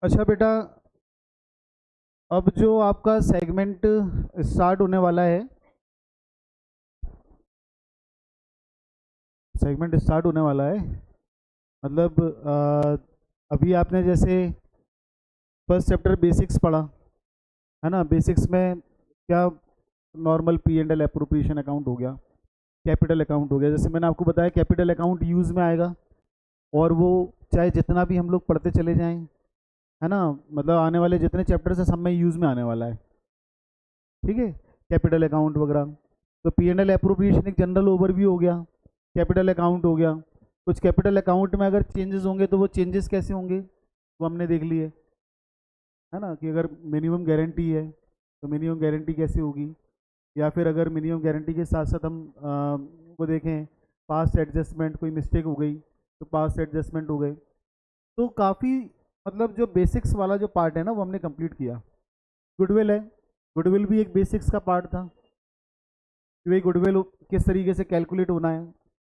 अच्छा बेटा, अब जो आपका सेगमेंट स्टार्ट होने वाला है, सेगमेंट स्टार्ट होने वाला है मतलब अभी आपने जैसे फर्स्ट चैप्टर बेसिक्स पढ़ा है ना। बेसिक्स में क्या, normal P and L appropriation account हो गया, कैपिटल अकाउंट हो गया। जैसे मैंने आपको बताया कैपिटल अकाउंट यूज़ में आएगा, और वो चाहे जितना भी हम लोग पढ़ते चले जाएं, है ना, मतलब आने वाले जितने चैप्टर्स है सब में यूज़ में आने वाला है। ठीक है, कैपिटल अकाउंट वगैरह। तो पी एंड एल एप्रोप्रिएशन एक जनरल ओवरव्यू हो गया, कैपिटल अकाउंट हो गया। कुछ कैपिटल अकाउंट में अगर चेंजेस होंगे तो वो चेंजेस कैसे होंगे वो हमने देख लिए, है ना, कि अगर मिनिमम गारंटी है तो मिनिमम गारंटी कैसे होगी, या फिर अगर मिनिमम गारंटी के साथ साथ हम वो देखें पास्ट एडजस्टमेंट, कोई मिस्टेक हो गई तो पास्ट एडजस्टमेंट हो गए। तो काफ़ी मतलब जो बेसिक्स वाला जो पार्ट है ना वो हमने कंप्लीट किया। गुडविल है, गुडविल भी एक बेसिक्स का पार्ट था कि भाई गुडविल किस तरीके से कैलकुलेट होना है।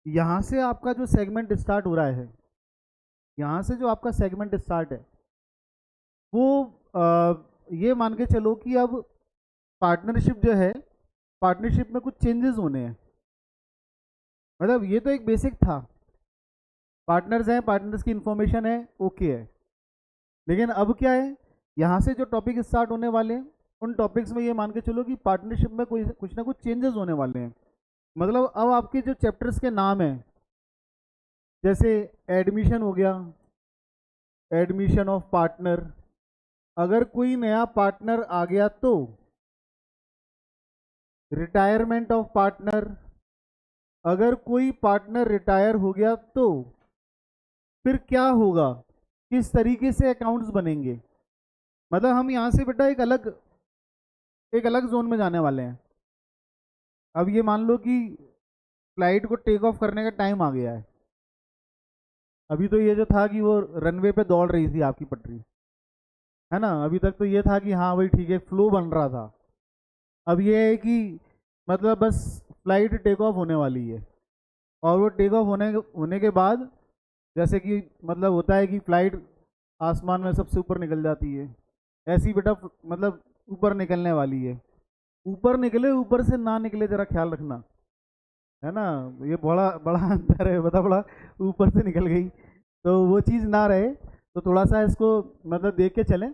यहाँ से आपका जो सेगमेंट स्टार्ट हो रहा है, यहाँ से जो आपका सेगमेंट स्टार्ट है वो ये मान के चलो कि अब पार्टनरशिप जो है, पार्टनरशिप में कुछ चेंजेस होने हैं। मतलब ये तो एक बेसिक था, पार्टनर्स हैं, पार्टनर्स की इंफॉर्मेशन है, ओके है। लेकिन अब क्या है, यहाँ से जो टॉपिक स्टार्ट होने वाले हैं उन टॉपिक्स में ये मान के चलो कि पार्टनरशिप में कोई कुछ ना कुछ चेंजेस होने वाले हैं। मतलब अब आपके जो चैप्टर्स के नाम हैं, जैसे एडमिशन हो गया, एडमिशन ऑफ पार्टनर, अगर कोई नया पार्टनर आ गया तो रिटायरमेंट ऑफ पार्टनर, अगर कोई पार्टनर रिटायर हो गया तो फिर क्या होगा, किस तरीके से अकाउंट्स बनेंगे। मतलब हम यहाँ से बेटा एक अलग जोन में जाने वाले हैं। अब ये मान लो कि फ्लाइट को टेक ऑफ करने का टाइम आ गया है। अभी तो ये जो था कि वो रनवे पे दौड़ रही थी आपकी पटरी, है ना। अभी तक तो ये था कि हाँ भाई ठीक है, फ्लो बन रहा था। अब ये है कि मतलब बस फ्लाइट टेक ऑफ होने वाली है, और वो टेक ऑफ होने के बाद जैसे कि मतलब होता है कि फ्लाइट आसमान में सबसे ऊपर निकल जाती है, ऐसी बेटा मतलब ऊपर निकलने वाली है। ऊपर निकले ऊपर से ना निकले, जरा ख्याल रखना, है ना। ये बड़ा बड़ा अंतर है, बता बड़ा ऊपर से निकल गई तो वो चीज़ ना रहे, तो थोड़ा सा इसको मतलब देख के चलें।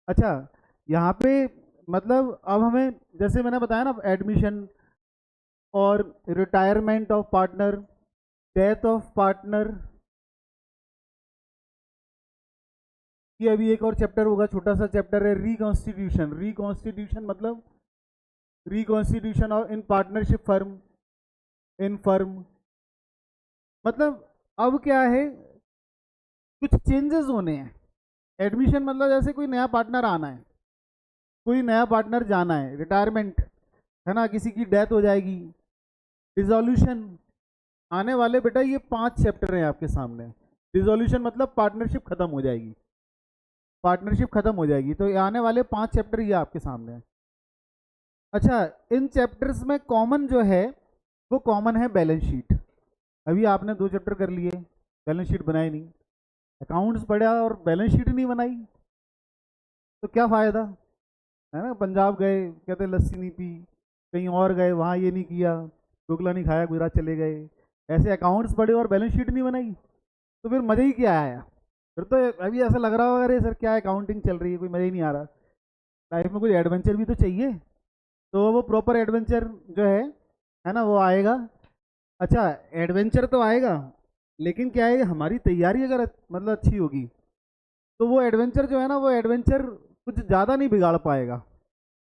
अच्छा, यहाँ पे मतलब अब हमें जैसे मैंने बताया ना, एडमिशन और retirement of partner, death of partner, ये अभी एक और चैप्टर होगा, छोटा सा चैप्टर है रिकॉन्स्टिट्यूशन। रिकॉन्स्टिट्यूशन मतलब reconstitution of in partnership firm, in firm. मतलब अब क्या है, कुछ चेंजेस होने हैं। एडमिशन मतलब जैसे कोई नया पार्टनर आना है, कोई नया पार्टनर जाना है, रिटायरमेंट, है ना, किसी की डेथ हो जाएगी, डिसोल्यूशन आने वाले। बेटा ये 5 चैप्टर हैं आपके सामने। डिसोल्यूशन मतलब पार्टनरशिप खत्म हो जाएगी, पार्टनरशिप खत्म हो जाएगी, तो ये आने वाले 5 चैप्टर ये आपके सामने हैं। अच्छा, इन चैप्टर्स में कॉमन जो है वो कॉमन है बैलेंस शीट। अभी आपने 2 चैप्टर कर लिए, बैलेंस शीट बनाई नहीं, अकाउंट्स पढ़ा और बैलेंस शीट नहीं बनाई, तो क्या फ़ायदा, है ना। पंजाब गए, कहते लस्सी नहीं पी, कहीं और गए वहाँ ये नहीं किया, ढोकला नहीं खाया, गुजरात चले गए, ऐसे अकाउंट्स पढ़े और बैलेंस शीट नहीं बनाई, तो फिर मज़ा ही क्या आया। फिर तो अभी ऐसा लग रहा होगा अरे सर क्या अकाउंटिंग चल रही है, कोई मज़ा ही नहीं आ रहा। लाइफ में कोई एडवेंचर भी तो चाहिए, तो वो प्रॉपर एडवेंचर जो है ना, वो आएगा। अच्छा, एडवेंचर तो आएगा, लेकिन क्या है, हमारी तैयारी अगर मतलब अच्छी होगी तो वो एडवेंचर जो है ना, वो एडवेंचर कुछ ज़्यादा नहीं बिगाड़ पाएगा।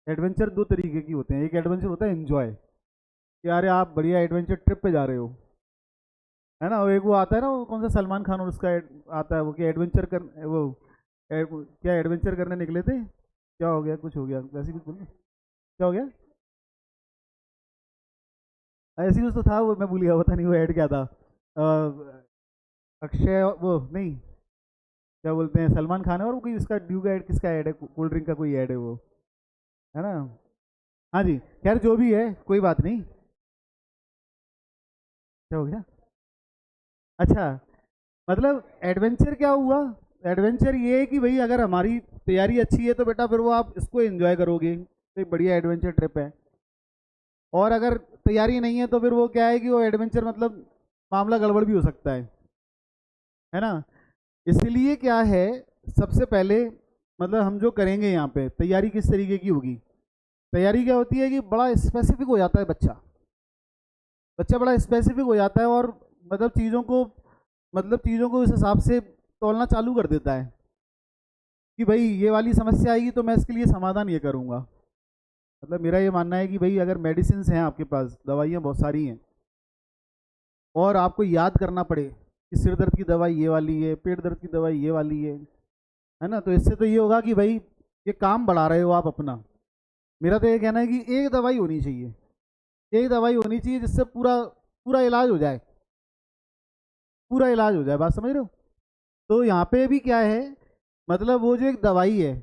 एडवेंचर 2 तरीके की होते हैं। एक एडवेंचर होता है एंजॉय, कि अरे आप बढ़िया एडवेंचर ट्रिप पे जा रहे हो, है ना। वो एक वो आता है ना, वो कौन सा सलमान खान और उसका आता है वो, कि एडवेंचर कर वो क्या एडवेंचर करने निकले थे, क्या हो गया, कुछ हो गया वैसे कुछ बोलो, क्या हो गया, ऐसी कुछ तो था वो, मैं भूल गया, पता नहीं वो ऐड क्या था। अक्षय वो नहीं, क्या बोलते हैं, सलमान खान है और वो कोई उसका ड्यू का ऐड, किसका ऐड है, कोल्ड ड्रिंक का कोई ऐड है वो, है ना। हाँ जी, खैर जो भी है कोई बात नहीं। क्या हो गया। अच्छा, मतलब एडवेंचर क्या हुआ, एडवेंचर ये है कि भाई अगर हमारी तैयारी अच्छी है तो बेटा फिर वो आप इसको एंजॉय करोगे, तो एक बढ़िया एडवेंचर ट्रिप है। और अगर तैयारी नहीं है तो फिर वो क्या है कि वो एडवेंचर मतलब मामला गड़बड़ भी हो सकता है ना। इसलिए क्या है, सबसे पहले मतलब हम जो करेंगे यहाँ पे तैयारी किस तरीके की होगी, तैयारी क्या होती है कि बड़ा स्पेसिफिक हो जाता है बच्चा, बच्चा बड़ा स्पेसिफिक हो जाता है और मतलब चीज़ों को उस हिसाब से तोलना चालू कर देता है कि भाई ये वाली समस्या आएगी तो मैं इसके लिए समाधान ये करूँगा। मतलब मेरा ये मानना है कि भाई अगर मेडिसिन हैं आपके पास, दवाइयाँ बहुत सारी हैं, और आपको याद करना पड़े कि सिर दर्द की दवाई ये वाली है, पेट दर्द की दवाई ये वाली है ना, तो इससे तो ये होगा कि भाई ये काम बढ़ा रहे हो आप अपना। मेरा तो ये कहना है कि एक दवाई होनी चाहिए, एक दवाई होनी चाहिए जिससे पूरा पूरा इलाज हो जाए, पूरा इलाज हो जाए, बात समझ रहे हो। तो यहाँ पे भी क्या है, मतलब वो जो एक दवाई है,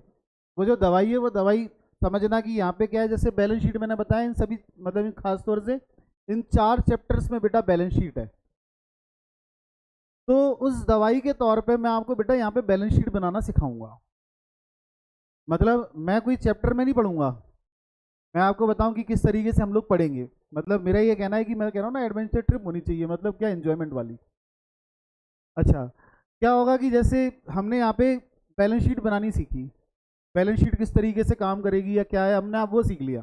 वो जो दवाई है वो दवाई समझना कि यहाँ पे क्या है, जैसे बैलेंस शीट मैंने बताया इन सभी मतलब इन खास तौर से इन 4 चैप्टर्स में बेटा बैलेंस शीट है। तो उस दवाई के तौर पे मैं आपको बेटा यहाँ पे बैलेंस शीट बनाना सिखाऊंगा। मतलब मैं कोई चैप्टर में नहीं पढ़ूंगा, मैं आपको बताऊं कि किस तरीके से हम लोग पढ़ेंगे। मतलब मेरा ये कहना है कि मैं कह रहा हूँ ना एडवेंचर ट्रिप होनी चाहिए, मतलब क्या एंजॉयमेंट वाली। अच्छा, क्या होगा कि जैसे हमने यहाँ पे बैलेंस शीट बनानी सीखी, बैलेंस शीट किस तरीके से काम करेगी या क्या है हमने आप वो सीख लिया।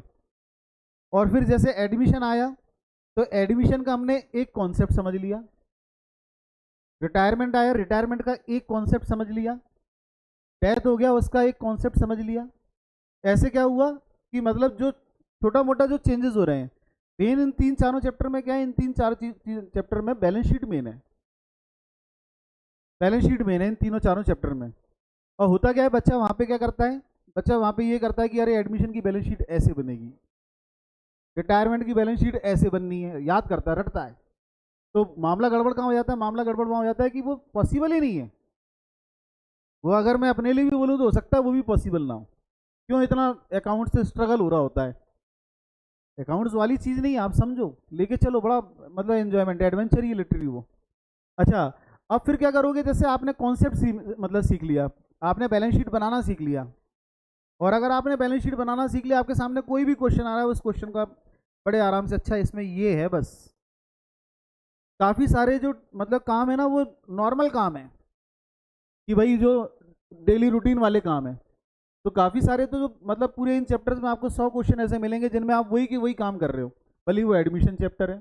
और फिर जैसे एडमिशन आया तो एडमिशन का हमने एक कॉन्सेप्ट समझ लिया, रिटायरमेंट आया रिटायरमेंट का एक कॉन्सेप्ट समझ लिया, डेथ हो गया उसका एक कॉन्सेप्ट समझ लिया। ऐसे क्या हुआ कि मतलब जो छोटा मोटा जो चेंजेस हो रहे हैं मेन इन 3 4 चैप्टर में क्या है, इन 3 4 चैप्टर में बैलेंस शीट मेन है, बैलेंस शीट मेन है इन 3 4 चैप्टर में। और होता क्या है, बच्चा वहाँ पे क्या करता है, बच्चा वहाँ पे ये करता है कि अरे एडमिशन की बैलेंस शीट ऐसे बनेगी, रिटायरमेंट की बैलेंस शीट ऐसे बननी है, याद करता है रटता है। तो मामला गड़बड़ कहाँ हो जाता है, मामला गड़बड़ वहाँ हो जाता है कि वो पॉसिबल ही नहीं है। वो अगर मैं अपने लिए भी बोलूँ तो हो सकता है वो भी पॉसिबल ना हो। क्यों इतना अकाउंट से स्ट्रगल हो रहा होता है, अकाउंट्स वाली चीज़ नहीं है, आप समझो लेके चलो, बड़ा मतलब एंजॉयमेंट एडवेंचर ही लिटरली वो। अच्छा, अब फिर क्या करोगे, जैसे आपने कॉन्सेप्ट मतलब सीख लिया, आपने बैलेंस शीट बनाना सीख लिया, और अगर आपने बैलेंस शीट बनाना सीख लिया, आपके सामने कोई भी क्वेश्चन आ रहा है उस क्वेश्चन का बड़े आराम से, अच्छा इसमें ये है बस। काफ़ी सारे जो मतलब काम है ना वो नॉर्मल काम है कि भाई जो डेली रूटीन वाले काम है, तो काफ़ी सारे तो जो मतलब पूरे इन चैप्टर्स में आपको 100 क्वेश्चन ऐसे मिलेंगे जिनमें आप वही की वही काम कर रहे हो, भले ही वो एडमिशन चैप्टर है,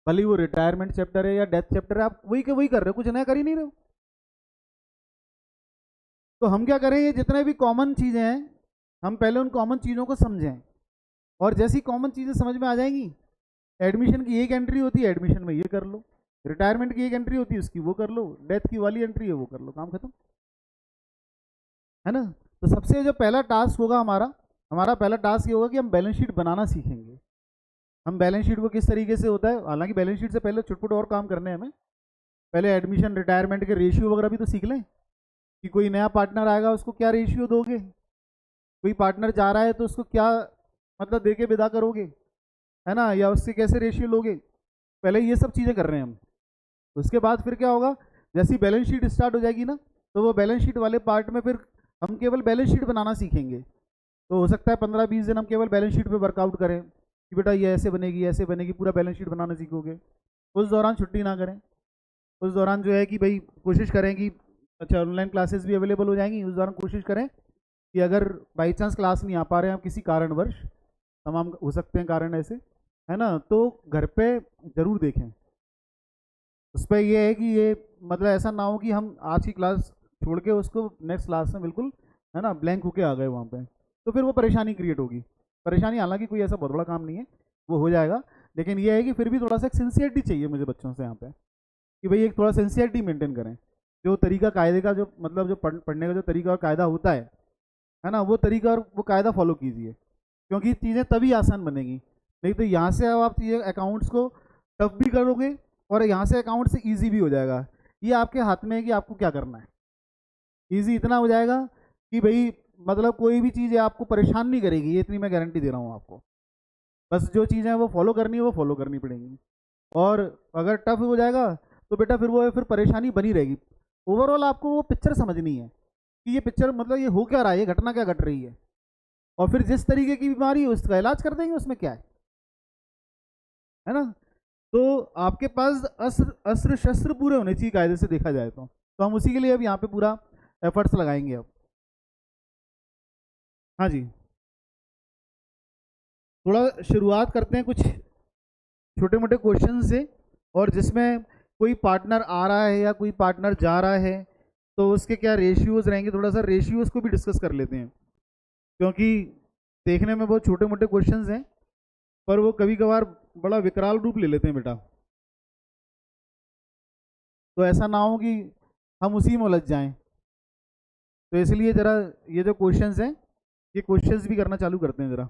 भले ही वो रिटायरमेंट चैप्टर है या डेथ चैप्टर है, आप वही के वही कर रहे हो, कुछ नया कर ही नहीं रहे हो। तो हम क्या करेंगे, जितने भी कॉमन चीज़ें हैं हम पहले उन कॉमन चीज़ों को समझें, और जैसी कॉमन चीज़ें समझ में आ जाएंगी, एडमिशन की एक एंट्री होती है एडमिशन में ये कर लो, रिटायरमेंट की एक एंट्री होती है उसकी वो कर लो, डेथ की वाली एंट्री है वो कर लो, काम खत्म, है ना। तो सबसे जो पहला टास्क होगा हमारा, हमारा पहला टास्क ये होगा कि हम बैलेंस शीट बनाना सीखेंगे। हम बैलेंस शीट को किस तरीके से होता है, हालांकि बैलेंस शीट से पहले छुटपुट और काम करने हैं हमें, पहले एडमिशन रिटायरमेंट के रेशियो वगैरह भी तो सीख लें कि कोई नया पार्टनर आएगा उसको क्या रेशियो दोगे, कोई पार्टनर जा रहा है तो उसको क्या मतलब दे के विदा करोगे, है ना, या उससे कैसे रेशियो लोगे, पहले ये सब चीज़ें कर रहे हैं हम। उसके बाद फिर क्या होगा, जैसी बैलेंस शीट स्टार्ट हो जाएगी ना, तो वो बैलेंस शीट वाले पार्ट में फिर हम केवल बैलेंस शीट बनाना सीखेंगे। तो हो सकता है 15 20 दिन हम केवल बैलेंस शीट पे वर्कआउट करें कि बेटा ये ऐसे बनेगी, पूरा बैलेंस शीट बनाना सीखोगे। उस दौरान छुट्टी ना करें, उस दौरान जो है कि भाई कोशिश करें कि अच्छा ऑनलाइन क्लासेस भी अवेलेबल हो जाएंगी, उस दौरान कोशिश करें कि अगर बाई चांस क्लास नहीं आ पा रहे हैं आप किसी कारणवश, तमाम हो सकते हैं कारण ऐसे, है ना, तो घर पे ज़रूर देखें। उस पर यह है कि ये मतलब ऐसा ना हो कि हम आज की क्लास छोड़ के उसको नेक्स्ट क्लास में बिल्कुल, है ना, ब्लैंक होके आ गए वहाँ पे, तो फिर वो परेशानी क्रिएट होगी। परेशानी हालांकि कोई ऐसा बहुत बड़ा काम नहीं है, वो हो जाएगा, लेकिन ये है कि फिर भी थोड़ा सा एक सिंसियरिटी चाहिए मुझे बच्चों से यहाँ पे, कि भाई एक थोड़ा सिंसियरिटी मेंटेन करें, जो तरीका कायदे का जो मतलब जो पढ़ने का जो तरीका और कायदा होता है ना, वो तरीका और वो कायदा फॉलो कीजिए, क्योंकि चीज़ें तभी आसान बनेगी। नहीं तो यहाँ से अब आप चीज़ें अकाउंट्स को टफ भी करोगे और यहाँ से अकाउंट से ईजी भी हो जाएगा, ये आपके हाथ में है कि आपको क्या करना है। ईजी इतना हो जाएगा कि भाई मतलब कोई भी चीज़ आपको परेशान नहीं करेगी, ये इतनी मैं गारंटी दे रहा हूँ आपको। बस जो चीज़ें वो फॉलो करनी है वो फॉलो करनी पड़ेंगी, और अगर टफ हो जाएगा तो बेटा फिर वो फिर परेशानी बनी रहेगी। ओवरऑल आपको वो पिक्चर समझनी है कि ये पिक्चर मतलब ये हो क्या रहा है, ये घटना क्या घट रही है, और फिर जिस तरीके की बीमारी है उसका इलाज कर देंगे, उसमें क्या है ना। तो आपके पास अस्त्र अस्त्र शस्त्र पूरे होने चाहिए कायदे से देखा जाए तो हम उसी के लिए अब यहाँ पे पूरा एफर्ट्स लगाएंगे अब। हाँ जी, थोड़ा शुरुआत करते हैं कुछ छोटे मोटे क्वेश्चन से, और जिसमें कोई पार्टनर आ रहा है या कोई पार्टनर जा रहा है तो उसके क्या रेशियोज रहेंगे, थोड़ा सा रेशियोज को भी डिस्कस कर लेते हैं, क्योंकि देखने में बहुत छोटे मोटे क्वेश्चंस हैं पर वो कभी कभार बड़ा विकराल रूप ले लेते हैं बेटा। तो ऐसा ना हो कि हम उसी में उलझ जाएं, तो इसलिए ज़रा ये जो क्वेश्चंस हैं ये क्वेश्चंस भी करना चालू करते हैं ज़रा।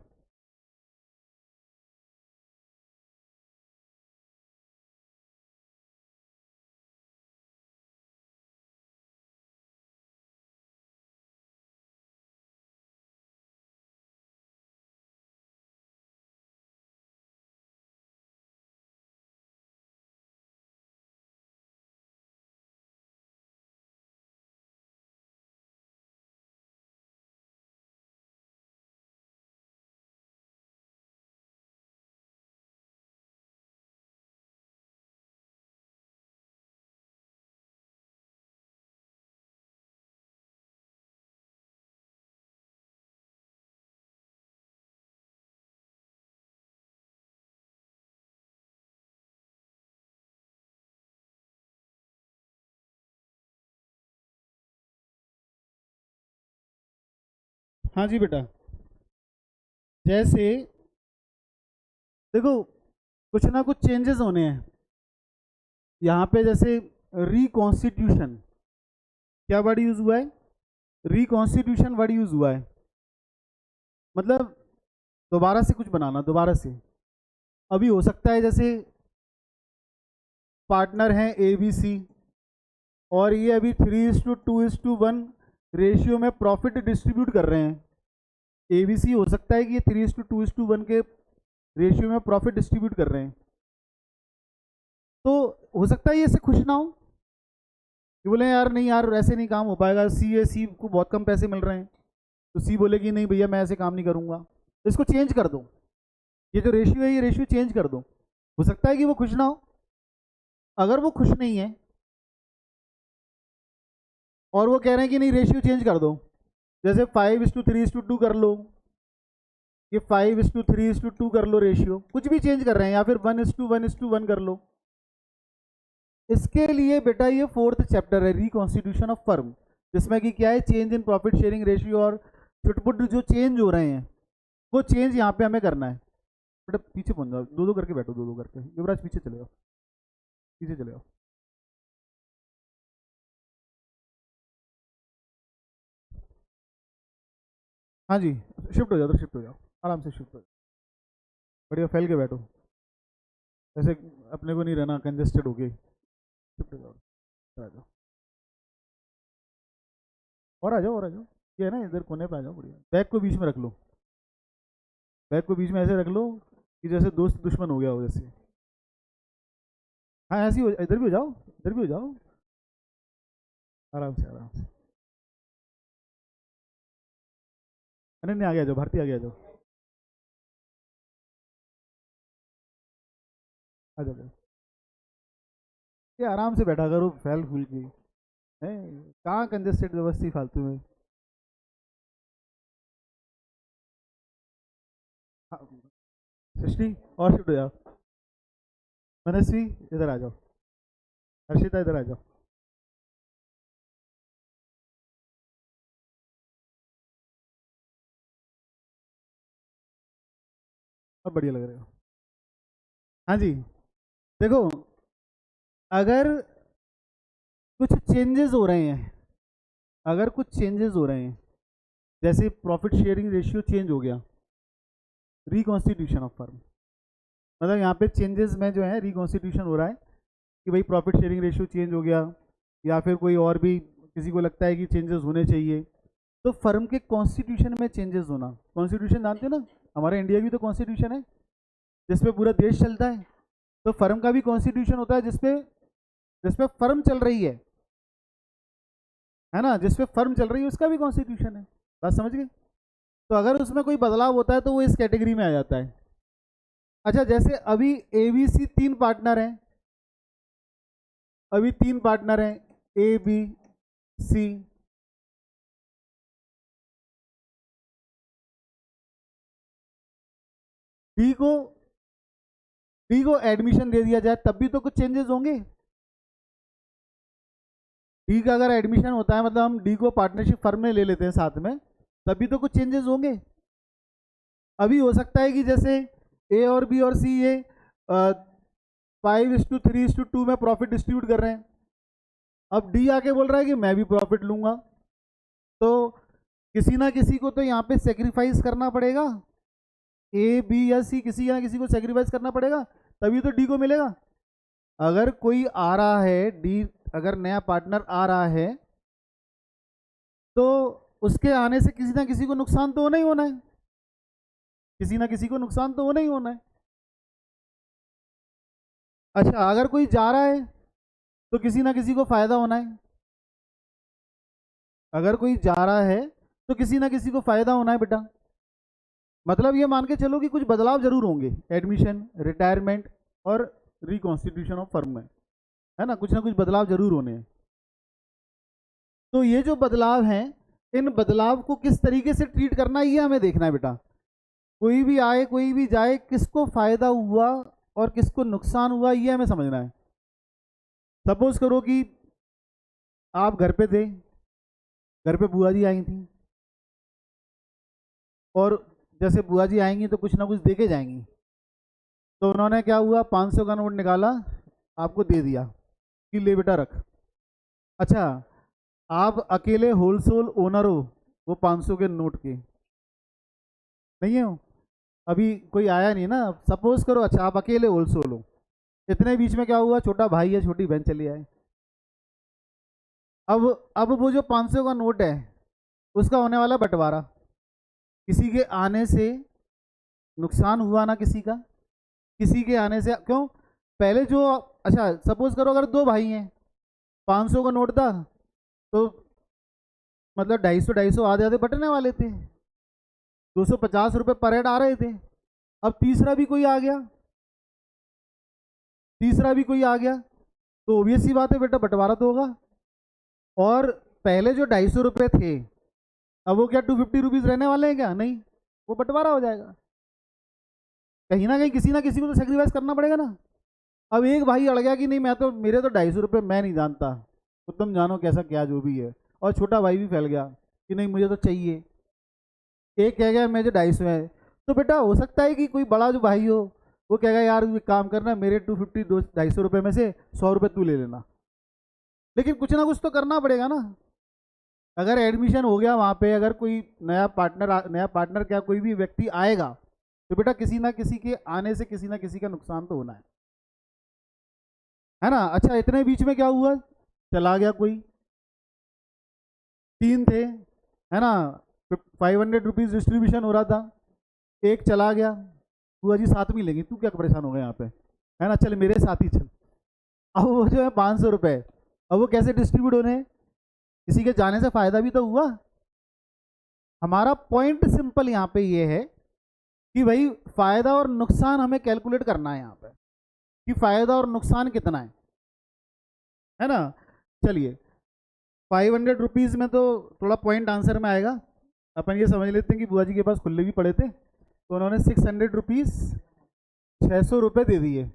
हाँ जी बेटा, जैसे देखो कुछ ना कुछ चेंजेस होने हैं यहाँ पे, जैसे रिकॉन्स्टिट्यूशन, क्या वर्ड यूज हुआ है, रिकॉन्स्टिट्यूशन वर्ड यूज हुआ है, मतलब दोबारा से कुछ बनाना, दोबारा से। अभी हो सकता है जैसे पार्टनर हैं ए बी सी, और ये अभी 3:2:1 रेशियो में प्रॉफिट डिस्ट्रीब्यूट कर रहे हैं। ए बी सी हो सकता है कि ये 3:2:1 के रेशियो में प्रॉफिट डिस्ट्रीब्यूट कर रहे हैं, तो हो सकता है ये इससे खुश ना हो, कि बोले यार नहीं यार ऐसे नहीं काम हो पाएगा, सी है, सी को बहुत कम पैसे मिल रहे हैं, तो सी बोलेगी नहीं भैया मैं ऐसे काम नहीं करूँगा, तो इसको चेंज कर दो, ये जो रेशियो है ये रेशियो चेंज कर दो। हो सकता है कि वो खुश ना हो। अगर वो खुश नहीं है और वो कह रहे हैं कि नहीं रेशियो चेंज कर दो, जैसे 5:3:2 कर लो, ये 5:3:2 कर लो, रेशियो कुछ भी चेंज कर रहे हैं, या फिर 1:1:1 कर लो। इसके लिए बेटा ये 4th चैप्टर है, रिकॉन्स्टिट्यूशन ऑफ फर्म, जिसमें कि क्या है, change in profit sharing ratio और छुटपुट जो चेंज हो रहे हैं वो चेंज यहाँ पे हमें करना है। बेटा पीछे पहुंच जाओ, दो दो करके बैठो, दो दो करके, युवराज पीछे चले जाओ, पीछे चले जाओ। हाँ जी, शिफ्ट हो जाओ, तो शिफ्ट हो जाओ, आराम से शिफ्ट हो जाओ, बढ़िया फैल के बैठो, ऐसे अपने को नहीं रहना कंजेस्टेड हो गई। शिफ्ट हो जाओ, आ जाओ, और आ जाओ, और आ जाओ, ये है ना इधर कोने पे आ जाओ, बढ़िया बैग को बीच में रख लो, बैग को बीच में ऐसे रख लो कि जैसे दोस्त दुश्मन हो गया हो जैसे। हाँ ऐसे ही इधर भी हो जाओ, इधर भी हो जाओ, आराम से आराम से। अरे नहीं आगे आ जाओ, भारती आगे आ जाओ, आ जाओ, ये आराम से बैठा करो फैल फूल की है, कहाँ कंजेस्टेड व्यवस्थी फालतू में। हाँ, सृष्टि और शिफ्ट हो जाओ, मनस्वी इधर आ जाओ, हर्षिता इधर आ जाओ, अब बढ़िया लग रहे हो। हाँ जी, देखो अगर कुछ चेंजेस हो रहे हैं, अगर कुछ चेंजेस हो रहे हैं, जैसे प्रॉफिट शेयरिंग रेशियो चेंज हो गया, रिकॉन्स्टिट्यूशन ऑफ फर्म, मतलब यहाँ पे चेंजेस में जो है रिकॉन्स्टिट्यूशन हो रहा है कि भाई प्रॉफिट शेयरिंग रेशियो चेंज हो गया, या फिर कोई और भी किसी को लगता है कि चेंजेस होने चाहिए, तो फर्म के कॉन्स्टिट्यूशन में चेंजेस होना। कॉन्स्टिट्यूशन जानते हो ना, हमारे इंडिया की तो कॉन्स्टिट्यूशन है जिसपे पूरा देश चलता है, तो फर्म का भी कॉन्स्टिट्यूशन होता है जिसपे जिसपे फर्म चल रही है। है ना, जिस पे फर्म चल रही है उसका भी कॉन्स्टिट्यूशन है। बात समझ गए? तो अगर उसमें कोई बदलाव होता है तो वो इस कैटेगरी में आ जाता है। अच्छा, जैसे अभी ABC 3 पार्टनर हैं, अभी 3 पार्टनर हैं, ABC। डी को डी को एडमिशन दे दिया जाए तब भी तो कुछ चेंजेस होंगे। डी का अगर एडमिशन होता है, मतलब हम डी को पार्टनरशिप फर्म में ले लेते हैं साथ में, तभी तो कुछ चेंजेस होंगे। अभी हो सकता है कि जैसे ए और बी और सी ये 5:3:2 में प्रॉफिट डिस्ट्रीब्यूट कर रहे हैं, अब डी आके बोल रहा है कि मैं भी प्रॉफिट लूंगा, तो किसी ना किसी को तो यहाँ पे सेक्रीफाइस करना पड़ेगा। ए बी या सी किसी ना किसी को सेक्रीफाइस करना पड़ेगा, तभी तो डी को मिलेगा। अगर कोई आ रहा है डी, अगर नया पार्टनर आ रहा है तो उसके आने से किसी ना किसी को नुकसान तो होना ही होना है, किसी ना किसी को नुकसान तो होना ही होना है। अच्छा, अगर कोई जा रहा है तो किसी ना किसी को फायदा होना है, अगर कोई जा रहा है तो किसी ना किसी को फायदा होना है बेटा। मतलब ये मान के चलो कि कुछ बदलाव जरूर होंगे एडमिशन, रिटायरमेंट और रिकॉन्स्टिट्यूशन ऑफ फर्म में, है ना, कुछ ना कुछ बदलाव जरूर होने हैं। तो ये जो बदलाव हैं, इन बदलाव को किस तरीके से ट्रीट करना है ये हमें देखना है बेटा। कोई भी आए कोई भी जाए, किसको फायदा हुआ और किसको नुकसान हुआ ये हमें समझना है। सपोज करो कि आप घर पे थे, घर पे बुआ जी आई थी, और जैसे बुआ जी आएंगी तो कुछ ना कुछ दे के जाएंगी, तो उन्होंने क्या हुआ, 500 का नोट निकाला, आपको दे दिया कि ले बेटा रख। अच्छा, आप अकेले होलसेल ओनर हो वो 500 के नोट के, नहीं हो, अभी कोई आया नहीं ना, सपोज करो। अच्छा, आप अकेले होलसेल हो, इतने बीच में क्या हुआ, छोटा भाई या छोटी बहन चली आए। अब वो जो 500 का नोट है उसका होने वाला बंटवारा, किसी के आने से नुकसान हुआ ना किसी का, किसी के आने से क्यों, पहले जो, अच्छा सपोज करो अगर 2 भाई हैं, 500 का नोट था तो मतलब 250 आधे आधे बटने वाले थे, 250 रुपये पर हेड आ रहे थे। अब तीसरा भी कोई आ गया, तीसरा भी कोई आ गया, तो ऑब्वियस सी बात है बेटा बंटवारा तो होगा। और पहले जो 250 रुपये थे, अब वो क्या 250 रुपीज़ रहने वाले हैं क्या, नहीं, वो बंटवारा हो जाएगा। कहीं ना कहीं किसी ना किसी को तो सेक्रीफाइस करना पड़ेगा ना। अब एक भाई अड़ गया कि नहीं मैं तो, मेरे तो 250 रुपये मैं नहीं जानता, तो तुम जानो कैसा क्या जो भी है, और छोटा भाई भी फैल गया कि नहीं मुझे तो चाहिए, एक कह गया मेरे 250 है, तो बेटा हो सकता है कि कोई बड़ा जो भाई हो वो कहेगा यार एक काम करना, मेरे 250 250 रुपये में से 100 रुपये तू ले लेना, लेकिन कुछ ना कुछ तो करना पड़ेगा ना। अगर एडमिशन हो गया वहाँ पे, अगर कोई नया पार्टनर क्या कोई भी व्यक्ति आएगा, तो बेटा किसी ना किसी के आने से किसी ना किसी का नुकसान तो होना है ना। अच्छा, इतने बीच में क्या हुआ, चला गया कोई, 3 थे, है ना, 500 रुपीज़ डिस्ट्रीब्यूशन हो रहा था, एक चला गया, बुआ जी साथ में लेंगी, तू क्या परेशान हो गया यहाँ पे, है ना, चल मेरे साथ ही चल। अब वो जो है 500 रुपये, अब वो कैसे डिस्ट्रीब्यूट होने, किसी के जाने से फायदा भी तो हुआ। हमारा पॉइंट सिंपल यहाँ पे ये है कि भाई फायदा और नुकसान हमें कैलकुलेट करना है यहाँ पे, कि फायदा और नुकसान कितना है ना। चलिए, 500 रुपीज़ में तो थोड़ा पॉइंट आंसर में आएगा, अपन ये समझ लेते हैं कि बुआ जी के पास खुले भी पड़े थे, तो उन्होंने 600 रुपीज़ 600 रुपये दे दिए,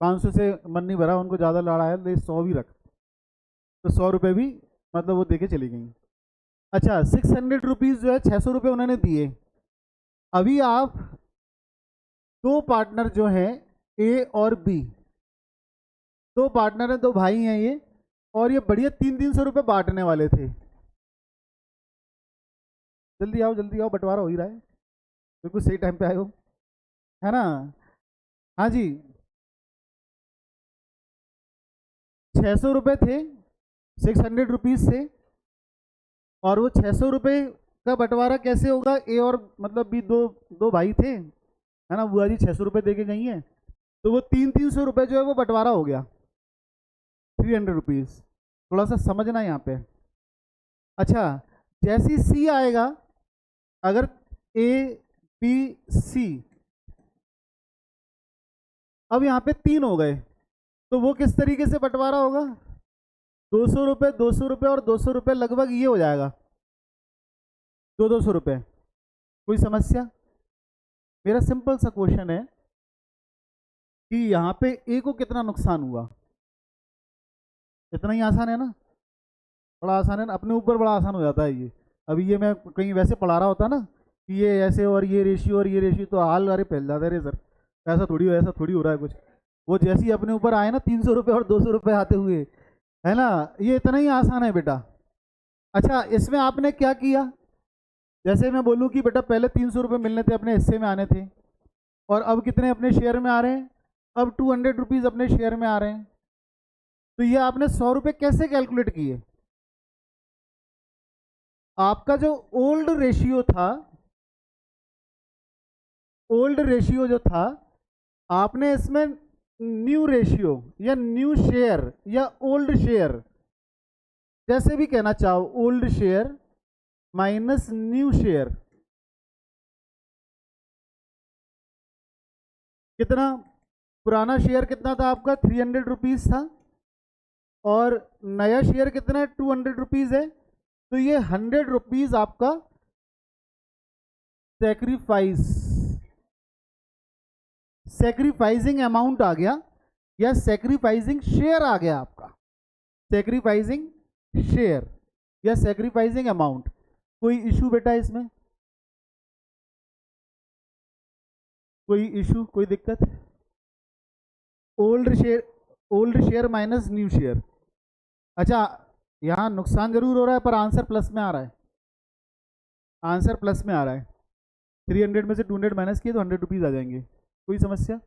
500 से मन नहीं भरा, उनको ज़्यादा लड़ा है, ले 100 भी रख, तो 100 रुपये भी मतलब वो दे के चली गई। अच्छा, 600 रुपीज़ जो है 600 रुपये उन्होंने दिए। अभी आप 2 पार्टनर जो हैं ए और बी, 2 पार्टनर हैं, 2 भाई हैं ये, और ये बढ़िया 300-300 रुपये बांटने वाले थे। जल्दी आओ जल्दी आओ, बंटवारा हो ही रहा है, बिल्कुल सही टाइम पे आए हो, है ना। हाँ जी, 600 रुपये थे, 600 रुपीज़ से, और वो 600 रुपये का बंटवारा कैसे होगा, ए और मतलब भी दो दो भाई थे, है ना, बुआ जी 600 रुपये दे के गई हैं, तो वो 300-300 रुपये जो है वो बंटवारा हो गया, 300 रुपीज़। थोड़ा सा समझना यहाँ पे। अच्छा, जैसी सी आएगा, अगर ए बी सी, अब यहाँ पे 3 हो गए, तो वो किस तरीके से बंटवारा होगा? 200 रुपये, 200 रुपये और 200 रुपये, लगभग ये हो जाएगा 200 रुपये। कोई समस्या? मेरा सिंपल सा क्वेश्चन है कि यहाँ पे ए को कितना नुकसान हुआ? इतना ही आसान है ना, बड़ा आसान है ना, अपने ऊपर बड़ा आसान हो जाता है ये। अभी ये मैं कहीं वैसे पढ़ा रहा होता ना कि ये ऐसे और ये रेशियो और ये रेशियो, तो हाल अरे फैल जाता है सर, ऐसा थोड़ी हो रहा है कुछ। वो जैसे ही अपने ऊपर आए ना 300 रुपये और 200 रुपये आते हुए, है ना, ये इतना ही आसान है बेटा। अच्छा, इसमें आपने क्या किया? जैसे मैं बोलूँ कि बेटा पहले 300 रुपये मिलने थे, अपने हिस्से में आने थे, और अब कितने अपने शेयर में आ रहे हैं? अब 200 रुपीज़ अपने शेयर में आ रहे हैं। तो ये आपने 100 रुपये कैसे कैलकुलेट किए? आपका जो ओल्ड रेशियो था, ओल्ड रेशियो जो था, आपने इसमें न्यू रेशियो या न्यू शेयर या ओल्ड शेयर, जैसे भी कहना चाहो, old share minus new share, कितना? पुराना शेयर कितना था आपका? 300 रुपीज़ था, और नया शेयर कितना है? 200 रुपीज़ है। तो ये 100 रुपीज़ आपका सेक्रीफाइजिंग अमाउंट आ गया, या सेक्रीफाइजिंग शेयर आ गया आपका। सेक्रीफाइजिंग शेयर या सेक्रीफाइजिंग अमाउंट। कोई इशू बेटा इसमें? कोई इशू, कोई दिक्कत? Old share minus new share. अच्छा, यहाँ नुकसान जरूर हो रहा है, पर आंसर प्लस में आ रहा है। आंसर प्लस में आ रहा है। 300 में से 200 माइनस किए तो 100 रुपीज़ आ जाएंगे। कोई समस्या?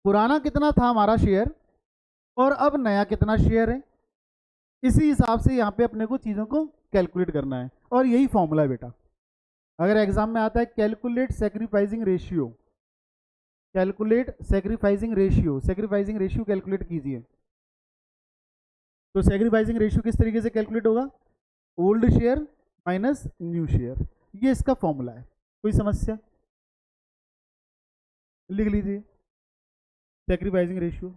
पुराना कितना था हमारा शेयर, और अब नया कितना शेयर है, इसी हिसाब से यहाँ पे अपने को चीज़ों को कैलकुलेट करना है, और यही फॉर्मूला है बेटा। अगर एग्जाम में आता है calculate sacrificing ratio, calculate sacrificing ratio, sacrificing ratio calculate कीजिए, तो सेक्रीफाइजिंग रेशियो किस तरीके से कैलकुलेट होगा? Old share minus new share, ये इसका फॉर्मूला है। कोई समस्या? लिख लीजिए sacrificing ratio.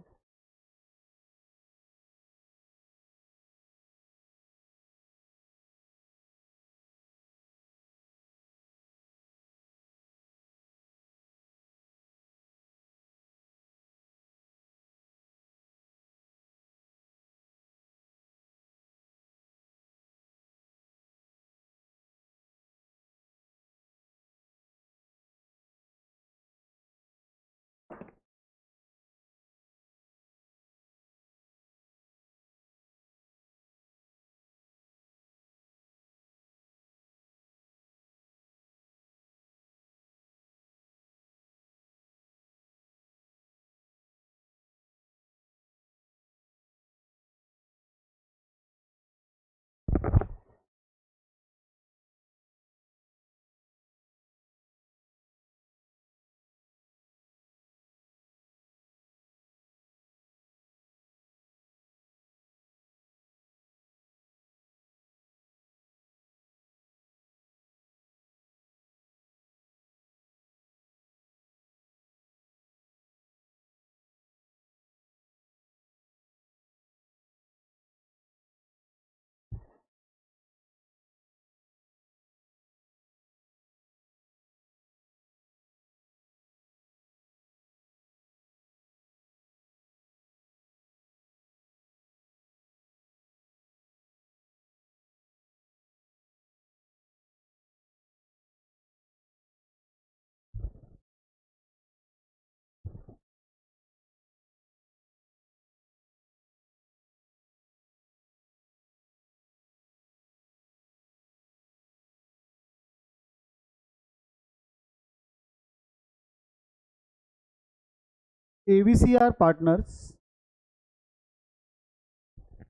ABCR partners,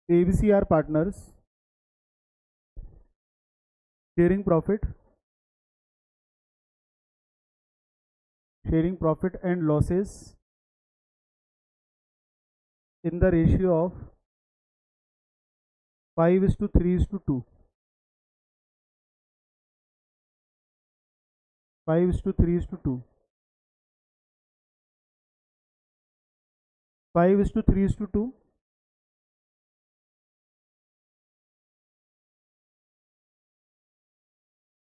ABCR partners sharing profit and losses in the ratio of 5:3:2, 5:3:2, 5:3:2.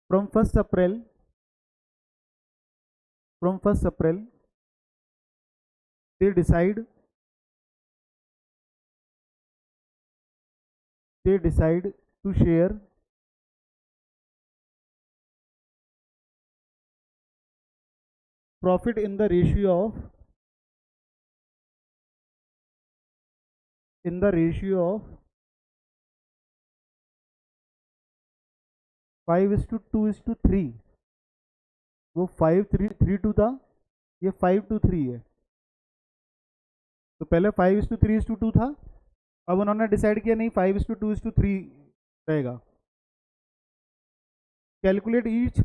From 1st April, from 1st April, they decide to share profit in the ratio of 5:2:3. वो 5:3:2 था, ये 5:3 है। तो पहले 5:3:2 था, अब उन्होंने डिसाइड किया नहीं 5:2:3 रहेगा। Calculate each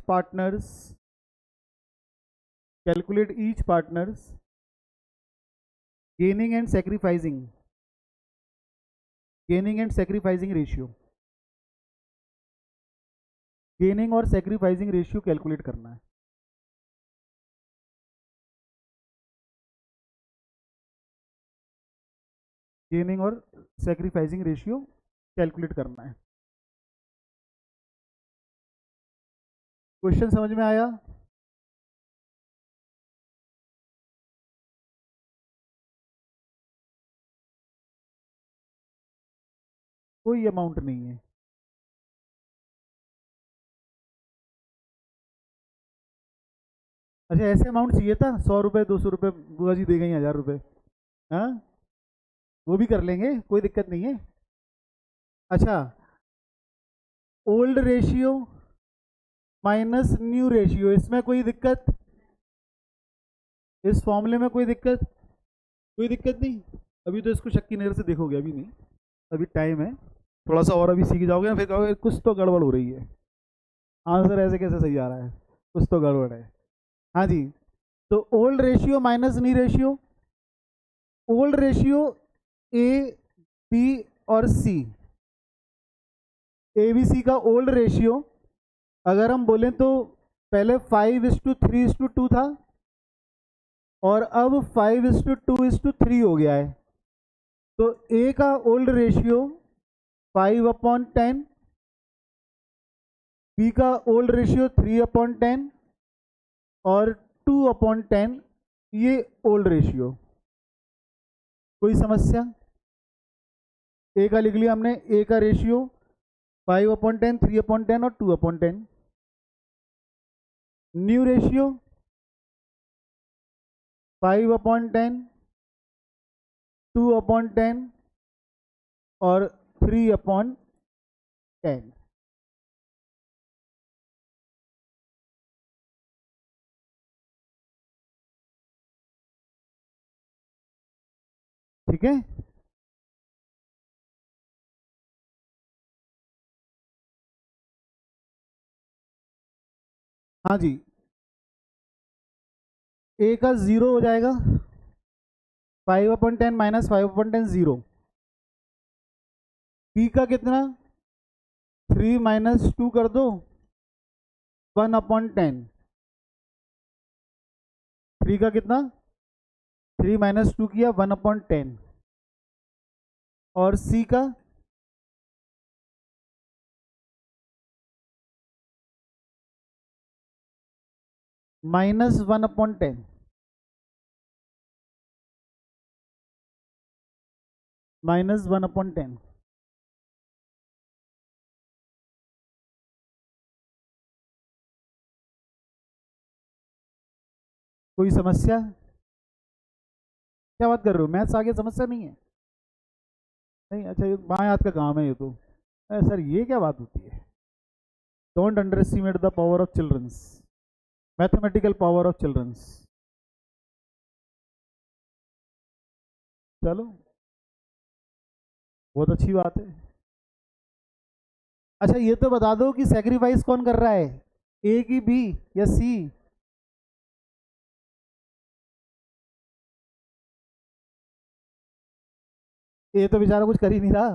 partners gaining and sacrificing ratio. Gaining और सैक्रिफाइसिंग रेशियो कैलकुलेट करना है। गेनिंग और सैक्रिफाइसिंग रेशियो कैलकुलेट करना है। क्वेश्चन समझ में आया? कोई अमाउंट नहीं है। अच्छा, ऐसे अमाउंट चाहिए था, 100 रुपये 200 रुपये बुआ जी दे गई, 1000 रुपये। हाँ, वो भी कर लेंगे, कोई दिक्कत नहीं है। अच्छा, old ratio minus new ratio, इसमें कोई दिक्कत? इस फॉर्मूले में कोई दिक्कत? कोई दिक्कत नहीं। अभी तो इसको शक की नज़र से देखोगे, अभी नहीं, अभी टाइम है थोड़ा सा, और अभी सीख जाओगे ना, फिर कहोगे कुछ तो गड़बड़ हो रही है, आंसर ऐसे कैसे सही आ रहा है, कुछ तो गड़बड़ है। हाँ जी, तो old ratio minus new ratio. Old ratio A, B और सी, ए बी सी का ओल्ड रेशियो अगर हम बोलें तो पहले 5:3:2 था, और अब 5:2:3 हो गया है। तो ए का ओल्ड रेशियो 5/10, बी का ओल्ड रेशियो 3/10 और 2/10, ये ओल्ड रेशियो। कोई समस्या? ए का लिख लिया हमने, ए का रेशियो 5/10, 3/10 और 2/10। न्यू रेशियो 5/10, 2/10 और 3/10। ठीक है? हाँ जी, ए का 0 हो जाएगा, 5/10 माइनस 5/10 0। बी का कितना, 3 माइनस 2 कर दो, 1/10। 3 का कितना, 3 माइनस 2 किया, 1/10। और सी का -1/10, -1/10। कोई समस्या? क्या बात कर रहे हो, मैथ्स आगे समस्या नहीं है? नहीं, अच्छा, ये बाएं हाथ का काम है ये तो। सर ये क्या बात होती है? Don't underestimate the power of childrens, mathematical power of childrens. चलो, बहुत अच्छी बात है। अच्छा, ये तो बता दो कि सेक्रीफाइस कौन कर रहा है, ए की बी या सी? ए तो बेचारा कुछ कर ही नहीं रहा।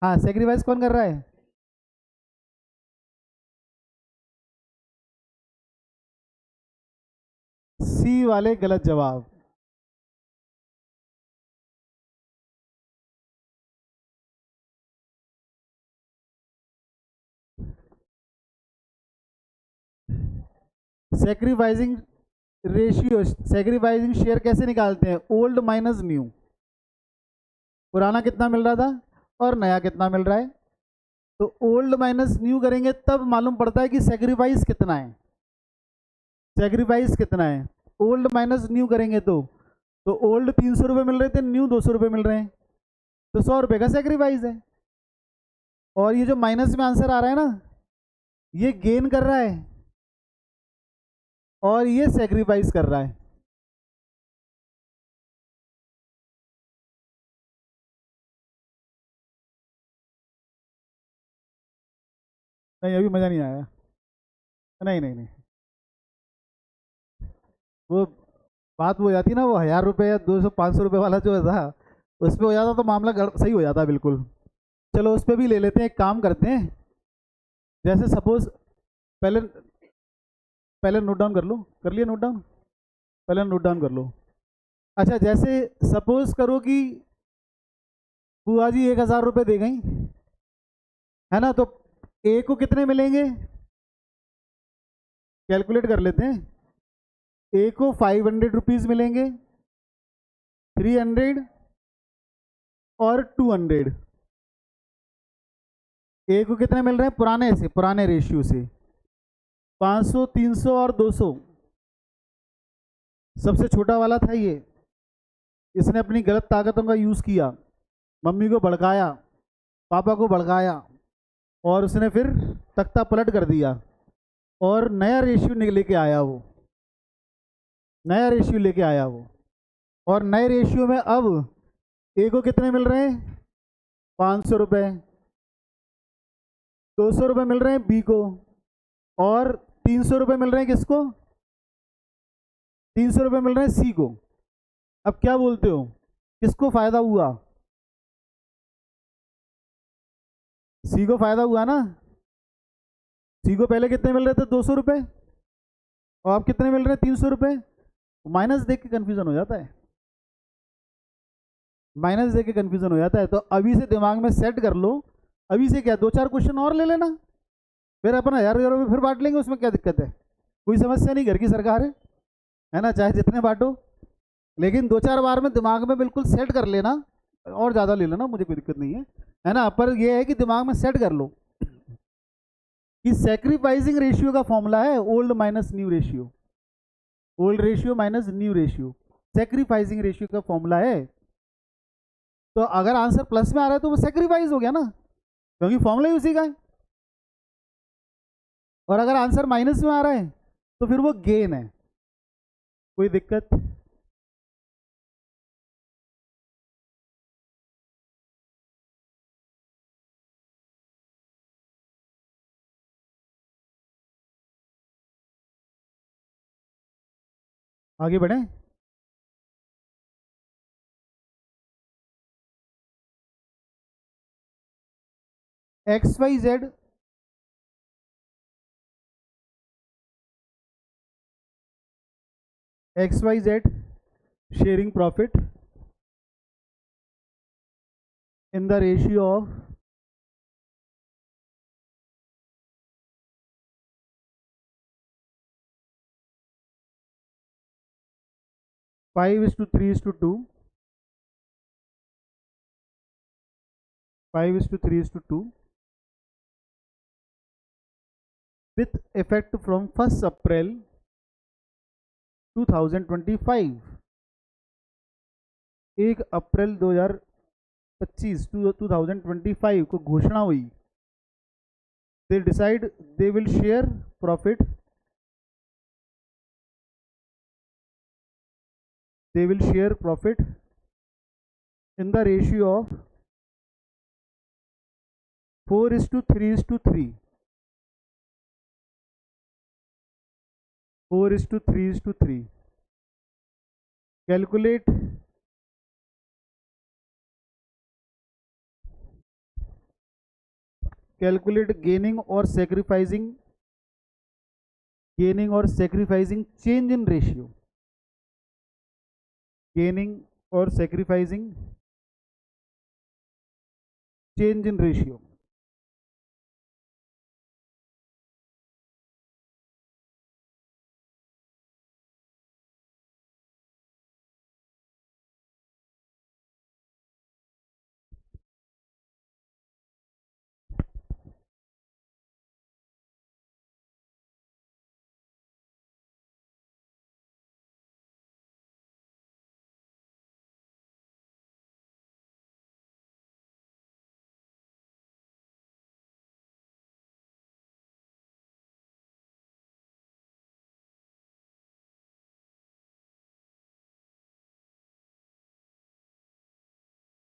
हाँ, सेक्रीफाइस कौन कर रहा है? सी वाले गलत जवाब। सेक्रीफाइसिंग रेशियो, सेक्रीफाइसिंग शेयर कैसे निकालते हैं? Old minus new. पुराना कितना मिल रहा था और नया कितना मिल रहा है, तो ओल्ड माइनस न्यू करेंगे तब मालूम पड़ता है कि सेक्रीफाइस कितना है। सेक्रीफाइस कितना है, ओल्ड माइनस न्यू करेंगे तो ओल्ड 300 रुपये मिल रहे थे, न्यू 200 रुपये मिल रहे हैं, तो 100 रुपये का सेक्रीफाइस है। और ये जो माइनस में आंसर आ रहा है ना, ये गेन कर रहा है और ये सेक्रीफाइस कर रहा है। नहीं, अभी मज़ा नहीं आया। नहीं नहीं नहीं, वो बात वो हो जाती ना, वो 1000 रुपये या 200 500 रुपये वाला जो था, उस पर हो जाता तो मामला सही हो जाता बिल्कुल। चलो उस पर भी ले लेते हैं, एक काम करते हैं। जैसे सपोज, पहले पहले नोट डाउन कर लो, कर लिया नोट डाउन? पहले नोट डाउन कर लो। अच्छा, जैसे सपोज करो कि बुआ जी 1000 रुपये दे गई, है ना, तो ए को कितने मिलेंगे? कैलकुलेट कर लेते हैं। ए को 500 रुपीज़ मिलेंगे, 300 और 200। ए को कितने मिल रहे हैं पुराने से, पुराने रेशियो से? 500, 300 और 200। सबसे छोटा वाला था ये, इसने अपनी गलत ताकतों का यूज़ किया, मम्मी को भड़काया, पापा को भड़काया, और उसने फिर तख्ता पलट कर दिया और नया रेशियो लेके आया वो, नया रेशियो लेके आया वो। और नए रेशियो में अब ए को कितने मिल रहे हैं? 500 रुपये। 200 रुपये मिल रहे हैं बी को, और 300 रुपये मिल रहे हैं किसको? 300 रुपये मिल रहे हैं सी को। अब क्या बोलते हो, किसको फायदा हुआ? सी को फायदा हुआ ना। सी को पहले कितने मिल रहे थे? 200 रुपये, और अब कितने मिल रहे हैं? 300 रुपये। माइनस देख के कंफ्यूजन हो जाता है, माइनस देख के कंफ्यूजन हो जाता है। तो अभी से दिमाग में सेट कर लो, अभी से क्या, 2 4 क्वेश्चन और ले लेना, फिर अपन 1000 रुपये फिर बांट लेंगे, उसमें क्या दिक्कत है? कोई समस्या नहीं, घर की सरकार है ना, चाहे जितने बांटो, लेकिन 2 4 बार में दिमाग में बिल्कुल सेट कर लेना। और ज़्यादा ले लेना, मुझे कोई दिक्कत नहीं है ना, पर यह है कि दिमाग में सेट कर लो कि सेक्रीफाइसिंग रेशियो का फॉर्मूला है old minus new ratio, old ratio minus new ratio, sacrificing ratio का फॉर्मूला है। तो अगर आंसर प्लस में आ रहा है तो वो सेक्रीफाइस हो गया ना, क्योंकि फॉर्मूला ही उसी का है। और अगर आंसर माइनस में आ रहा है तो फिर वो गेन है। कोई दिक्कत? आगे बढ़े। X Y Z, X Y Z sharing profit in the ratio of 5:3:2, 5:3:2, with effect from 1st April 2025, 1 अप्रैल 2025 2025 को घोषणा हुई। They decide they will share profit, they will share profit in the ratio of 4:3:3, 4:3:3। Calculate calculate gaining और sacrificing change in ratio, gaining और sacrificing change in ratio.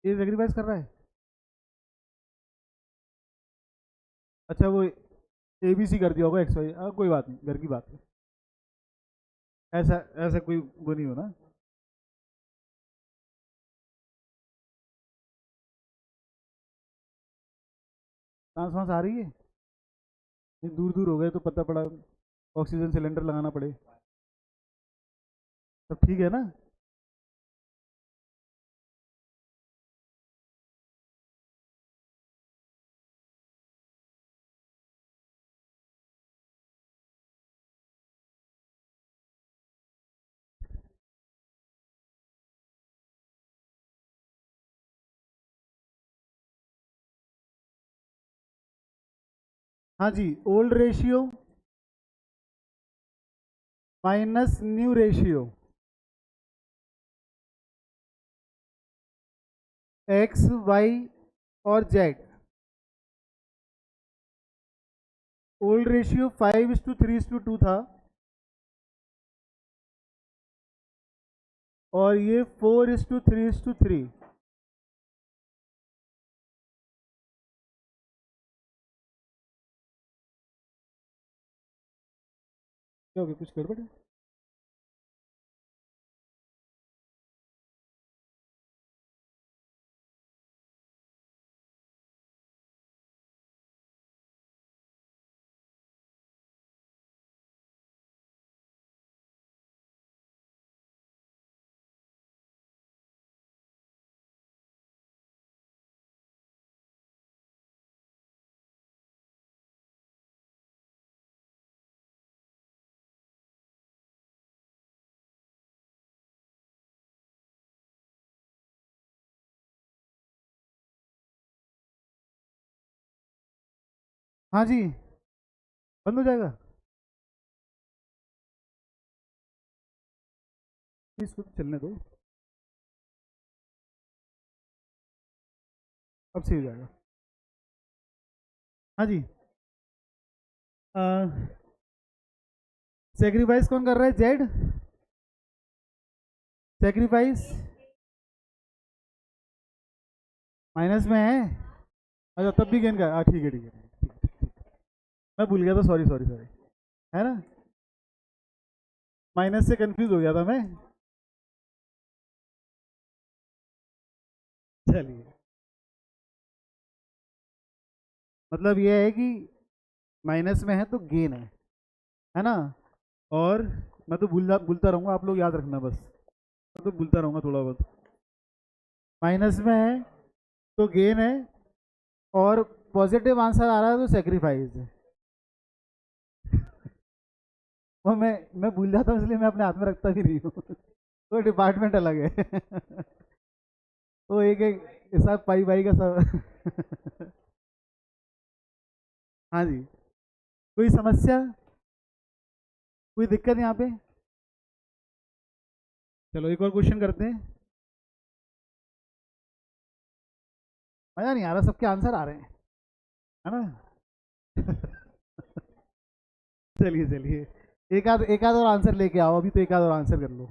ये sacrifice कर रहा है। अच्छा, वो ABC कर दिया होगा XY, कोई बात नहीं, घर की बात है। ऐसा ऐसा कोई वो नहीं हो ना। सांस वांस आ रही है? नहीं, दूर दूर हो गए तो पता पड़ा ऑक्सीजन सिलेंडर लगाना पड़े। सब ठीक है ना? हाँ जी, old ratio minus new ratio, XY और Z। ओल्ड रेशियो 5:3:2 था और ये 4:3:3। क्या हो गया, कुछ गड़बड़ है? हाँ जी, बंद हो जाएगा। इसको तो चलने दो, अब सही हो जाएगा। हाँ जी, सेक्रीफाइस कौन कर रहा है? जेड सेक्रीफाइस माइनस में है। अच्छा, तब भी गेन का, हाँ ठीक है ठीक है ठीक है, ठीक है। मैं भूल गया था, सॉरी सॉरी सॉरी। है ना, माइनस से कंफ्यूज हो गया था मैं। चलिए, मतलब ये है कि माइनस में है तो गेन है ना। और मैं तो भूलता रहूंगा, आप लोग याद रखना बस। मैं तो भूलता रहूंगा थोड़ा बहुत। माइनस में है तो गेन है, और पॉजिटिव आंसर आ रहा है तो सेक्रीफाइस है। वो मैं भूल जाता हूँ, इसलिए मैं अपने हाथ में रखता भी नहीं हूँ। तो डिपार्टमेंट अलग है। वो एक एक सब पाई भाई का सब। हाँ जी, कोई समस्या, कोई दिक्कत यहाँ पे? चलो एक और क्वेश्चन करते हैं। मजा नहीं आ रहा, सबके आंसर आ रहे हैं, है ना। चलिए चलिए, एक आध और आंसर लेके आओ, अभी तो एक आध और आंसर कर लो।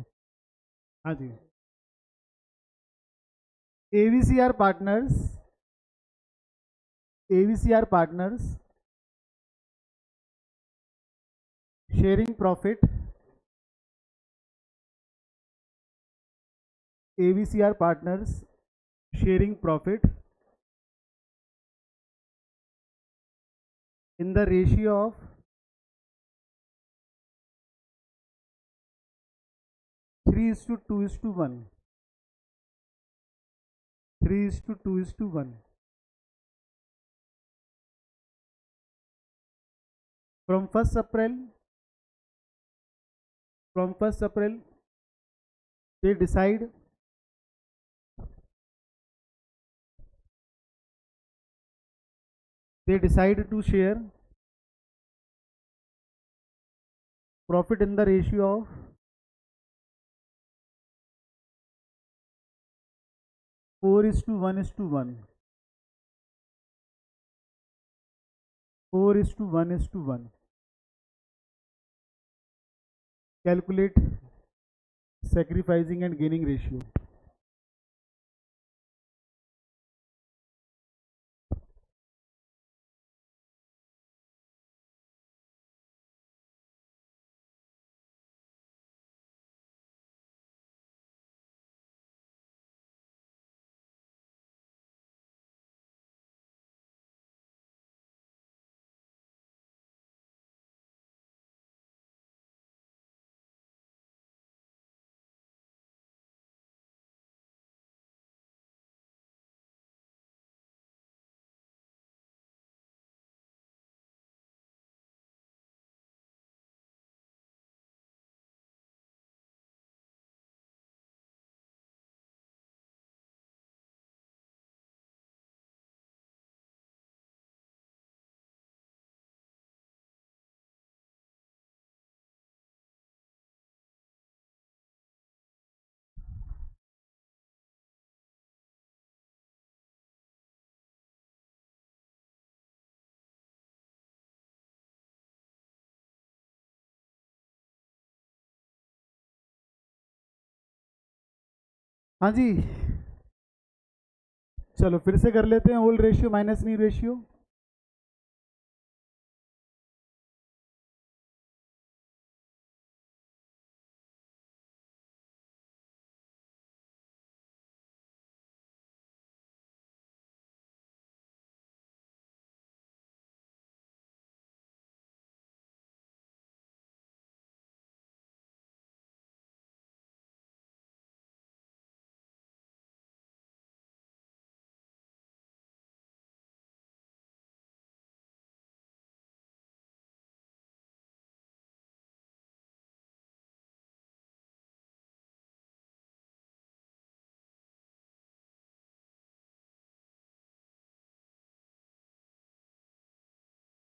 हाँ जी, AVCR partners, AVCR partners sharing profit, AVCR partners sharing profit in the ratio of 3:2:1. 3:2:1. From 1st April, they decide to share profit in the ratio of 4:1:1. 4:1:1. Calculate sacrificing and gaining ratio. हाँ जी, चलो फिर से कर लेते हैं old ratio minus new ratio.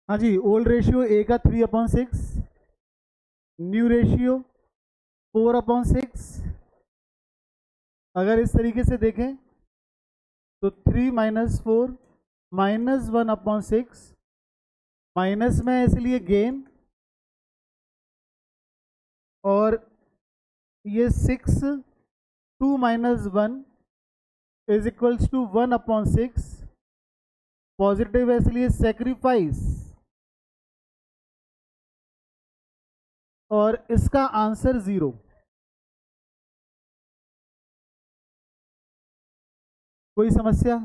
हाँ जी, old ratio ए का 3/6, न्यू रेशियो 4/6। अगर इस तरीके से देखें तो 3 - 4 -1/6, माइनस में है इसलिए गेन, और ये 6 2 - 1 = 1/6, पॉजिटिव है इसलिए सेक्रीफाइस, और इसका आंसर 0। कोई समस्या?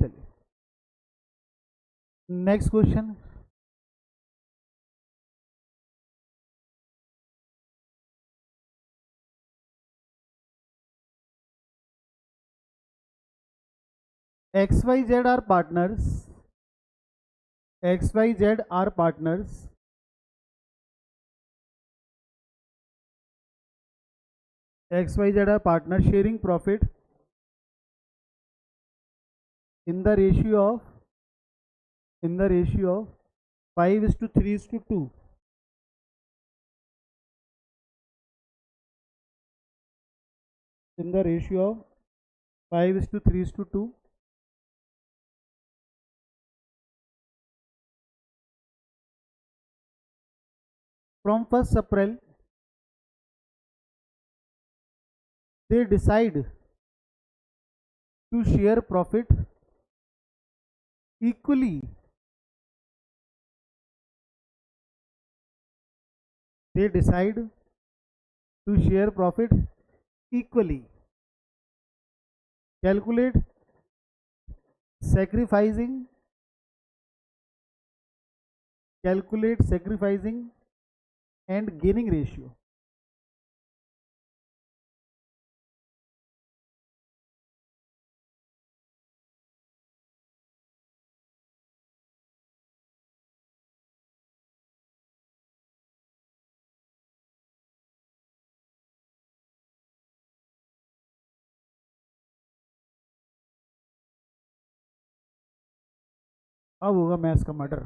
चलिए next question. XYZ are partners. XYZ are partners. XYZ are partners sharing profit in the ratio of 5:3:2. In the ratio of 5:3:2. From 1st April, they decide to share profit equally. They decide to share profit equally. Calculate sacrificing, calculate sacrificing and gaining ratio. अब होगा maths का murder.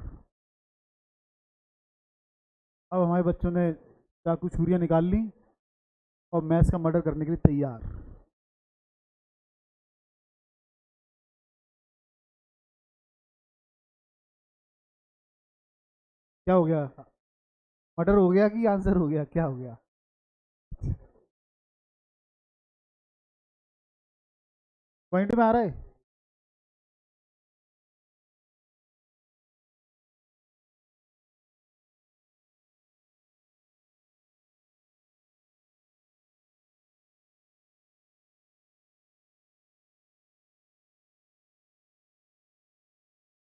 अब हमारे बच्चों ने चाकू छुरियां निकाल ली और मैथ्स का मर्डर करने के लिए तैयार। क्या हो गया? मर्डर हो गया कि आंसर हो गया? क्या हो गया? पॉइंट में आ रहा है?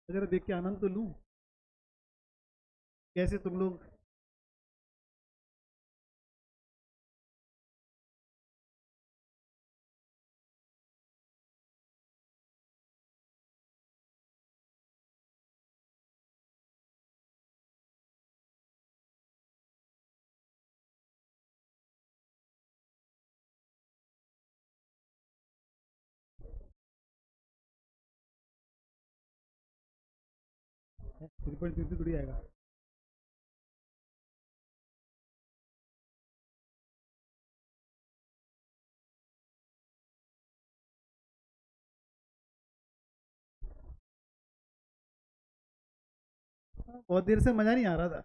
जरा देख के आनंद तो लूं कैसे तुम लोग। थ्री पॉइंट थ्री थोड़ी आएगा। बहुत देर से मजा नहीं आ रहा था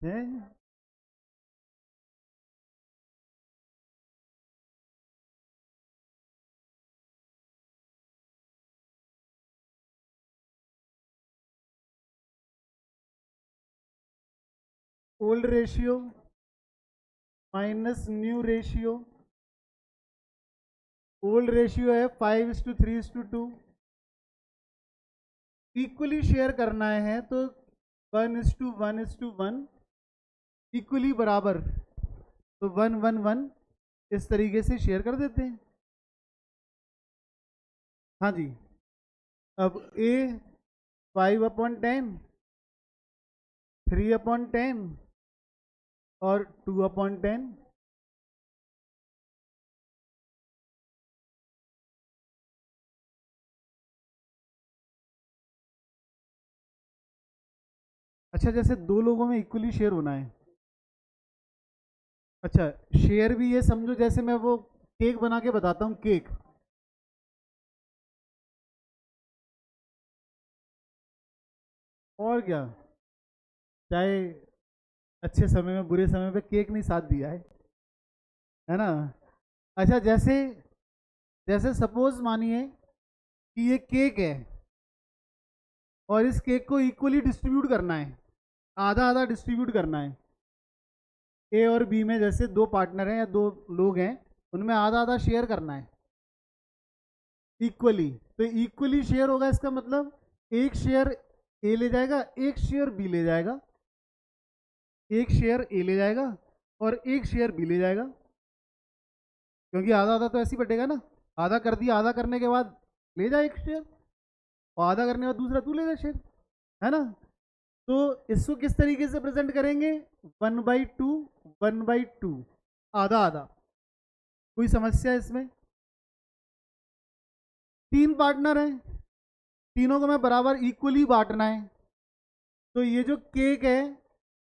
हैं? Old ratio minus new ratio. Old ratio है 5:3:2। इक्वली शेयर करना है तो 1:1:1 इक्वली बराबर, तो 1:1:1 इस तरीके से शेयर कर देते हैं। हाँ जी। अब ए 5/10, 3/10 और 2/10। अच्छा, जैसे दो लोगों में इक्वली शेयर होना है। अच्छा, शेयर भी ये समझो जैसे मैं वो केक बना के बताता हूँ, केक। और क्या, चाहे अच्छे समय में बुरे समय पे केक नहीं साथ दिया है ना। अच्छा, जैसे जैसे सपोज मानिए कि ये केक है और इस केक को इक्वली डिस्ट्रीब्यूट करना है, आधा आधा डिस्ट्रीब्यूट करना है। ए और बी में जैसे दो पार्टनर हैं या दो लोग हैं, उनमें आधा आधा शेयर करना है इक्वली। तो इक्वली शेयर होगा, इसका मतलब एक शेयर ए ले जाएगा, एक शेयर बी ले जाएगा, एक शेयर ए ले जाएगा और एक शेयर बी ले जाएगा, क्योंकि आधा आधा तो ऐसे ही बटेगा ना। आधा कर दिया, आधा करने के बाद ले जा एक शेयर, और आधा करने के बाद दूसरा तू ले जा शेयर, है ना। तो इसको किस तरीके से प्रेजेंट करेंगे? 1/2, 1/2, आधा आधा। कोई समस्या इसमें? तीन पार्टनर हैं, तीनों को मैं बराबर इक्वली बांटना है, तो ये जो केक है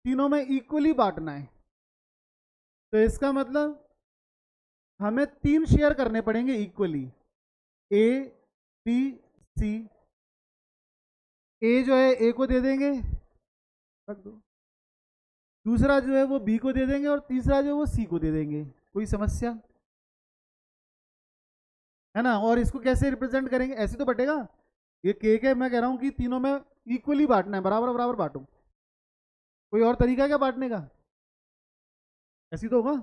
तीनों में इक्वली बांटना है। तो इसका मतलब हमें तीन शेयर करने पड़ेंगे इक्वली, ए बी सी। ए जो है ए को दे देंगे, रख दो। दूसरा जो है वो बी को दे देंगे और तीसरा जो है वो सी को दे देंगे। कोई समस्या है ना। और इसको कैसे रिप्रेजेंट करेंगे? ऐसे तो बटेगा, ये केक है, मैं कह रहा हूँ कि तीनों में इक्वली बांटना है, बराबर बराबर बांटो। कोई और तरीका है क्या बांटने का? ऐसी तो होगा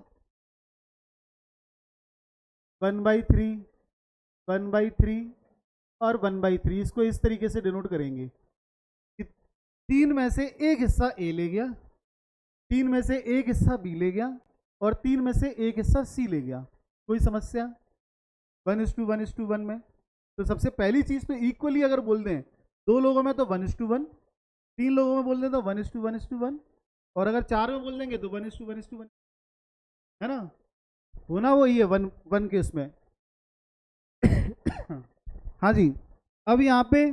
1/3, 1/3 और 1/3, इसको इस तरीके से डिनोट करेंगे कि 3 में से एक हिस्सा ए ले गया, 3 में से एक हिस्सा बी ले गया और 3 में से एक हिस्सा सी ले गया। कोई समस्या? 1:1:1 में तो सबसे पहली चीज तो इक्वली अगर बोल दें 2 लोगों में तो 1:1, 3 लोगों में बोल दें तो 1:1:1 और अगर 4 में बोल देंगे तो 1:1:1, है ना? होना वही है 1:1 के उसमें। हाँ जी, अब यहाँ पे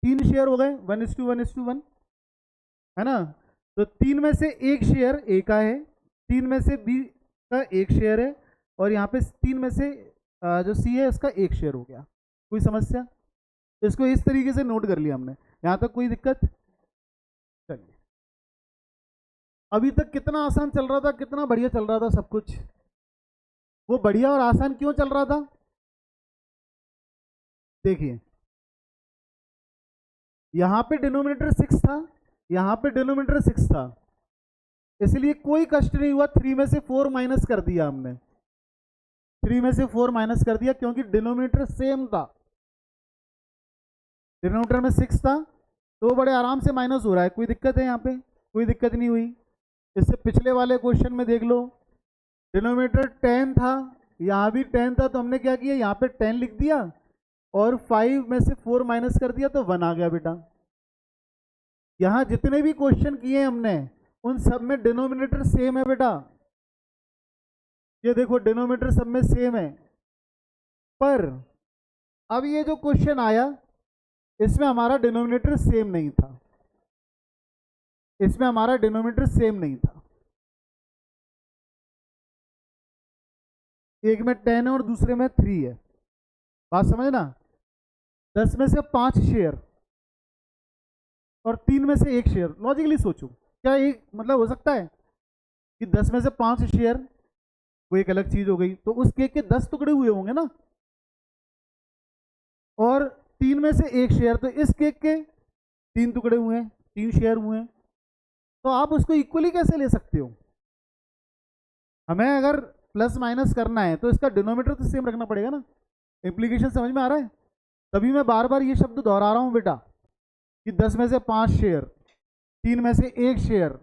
3 शेयर हो गए 1:1:1, है ना? तो 3 में से एक शेयर ए का है, 3 में से बी का एक शेयर है और यहाँ पे 3 में से जो सी है उसका एक शेयर हो गया। कोई समस्या? इसको इस तरीके से नोट कर लिया हमने, यहाँ तक कोई दिक्कत? चलिए, अभी तक कितना आसान चल रहा था, कितना बढ़िया चल रहा था सब कुछ। वो बढ़िया और आसान क्यों चल रहा था? देखिए, यहां पे डिनोमिनेटर 6 था, यहां पे डिनोमिनेटर 6 था, इसलिए कोई कष्ट नहीं हुआ। 3 में से 4 माइनस कर दिया हमने, 3 में से 4 माइनस कर दिया क्योंकि डिनोमिनेटर सेम था। डिनोमिनेटर में 6 था तो बड़े आराम से माइनस हो रहा है। कोई दिक्कत है? यहाँ पे कोई दिक्कत नहीं हुई। इससे पिछले वाले क्वेश्चन में देख लो, डिनोमिनेटर 10 था, यहाँ भी 10 था, तो हमने क्या किया, यहाँ पे 10 लिख दिया और 5 में से 4 माइनस कर दिया तो 1 आ गया बेटा। यहाँ जितने भी क्वेश्चन किए हमने उन सब में डिनोमिनेटर सेम है बेटा। ये देखो डिनोमिनेटर सब में सेम है, पर अब ये जो क्वेश्चन आया इसमें हमारा डिनोमिनेटर सेम नहीं था, इसमें हमारा डिनोमिनेटर सेम नहीं था। एक में 10 है और दूसरे में 3 है। बात समझना? 10 में से 5 शेयर और 3 में से एक शेयर। लॉजिकली सोचो, क्या एक मतलब हो सकता है कि 10 में से 5 शेयर, वो एक अलग चीज हो गई, तो उस केक के 10 टुकड़े हुए होंगे ना, और 3 में से एक शेयर, तो इस केक के 3 टुकड़े हुए हैं, 3 शेयर हुए हैं। तो आप उसको इक्वली कैसे ले सकते हो? हमें अगर प्लस माइनस करना है तो इसका डिनोमिनेटर तो सेम रखना पड़ेगा ना। इम्प्लीकेशन समझ में आ रहा है? तभी मैं बार बार ये शब्द दोहरा रहा हूँ बेटा कि 10 में से 5 शेयर, 3 में से एक शेयर।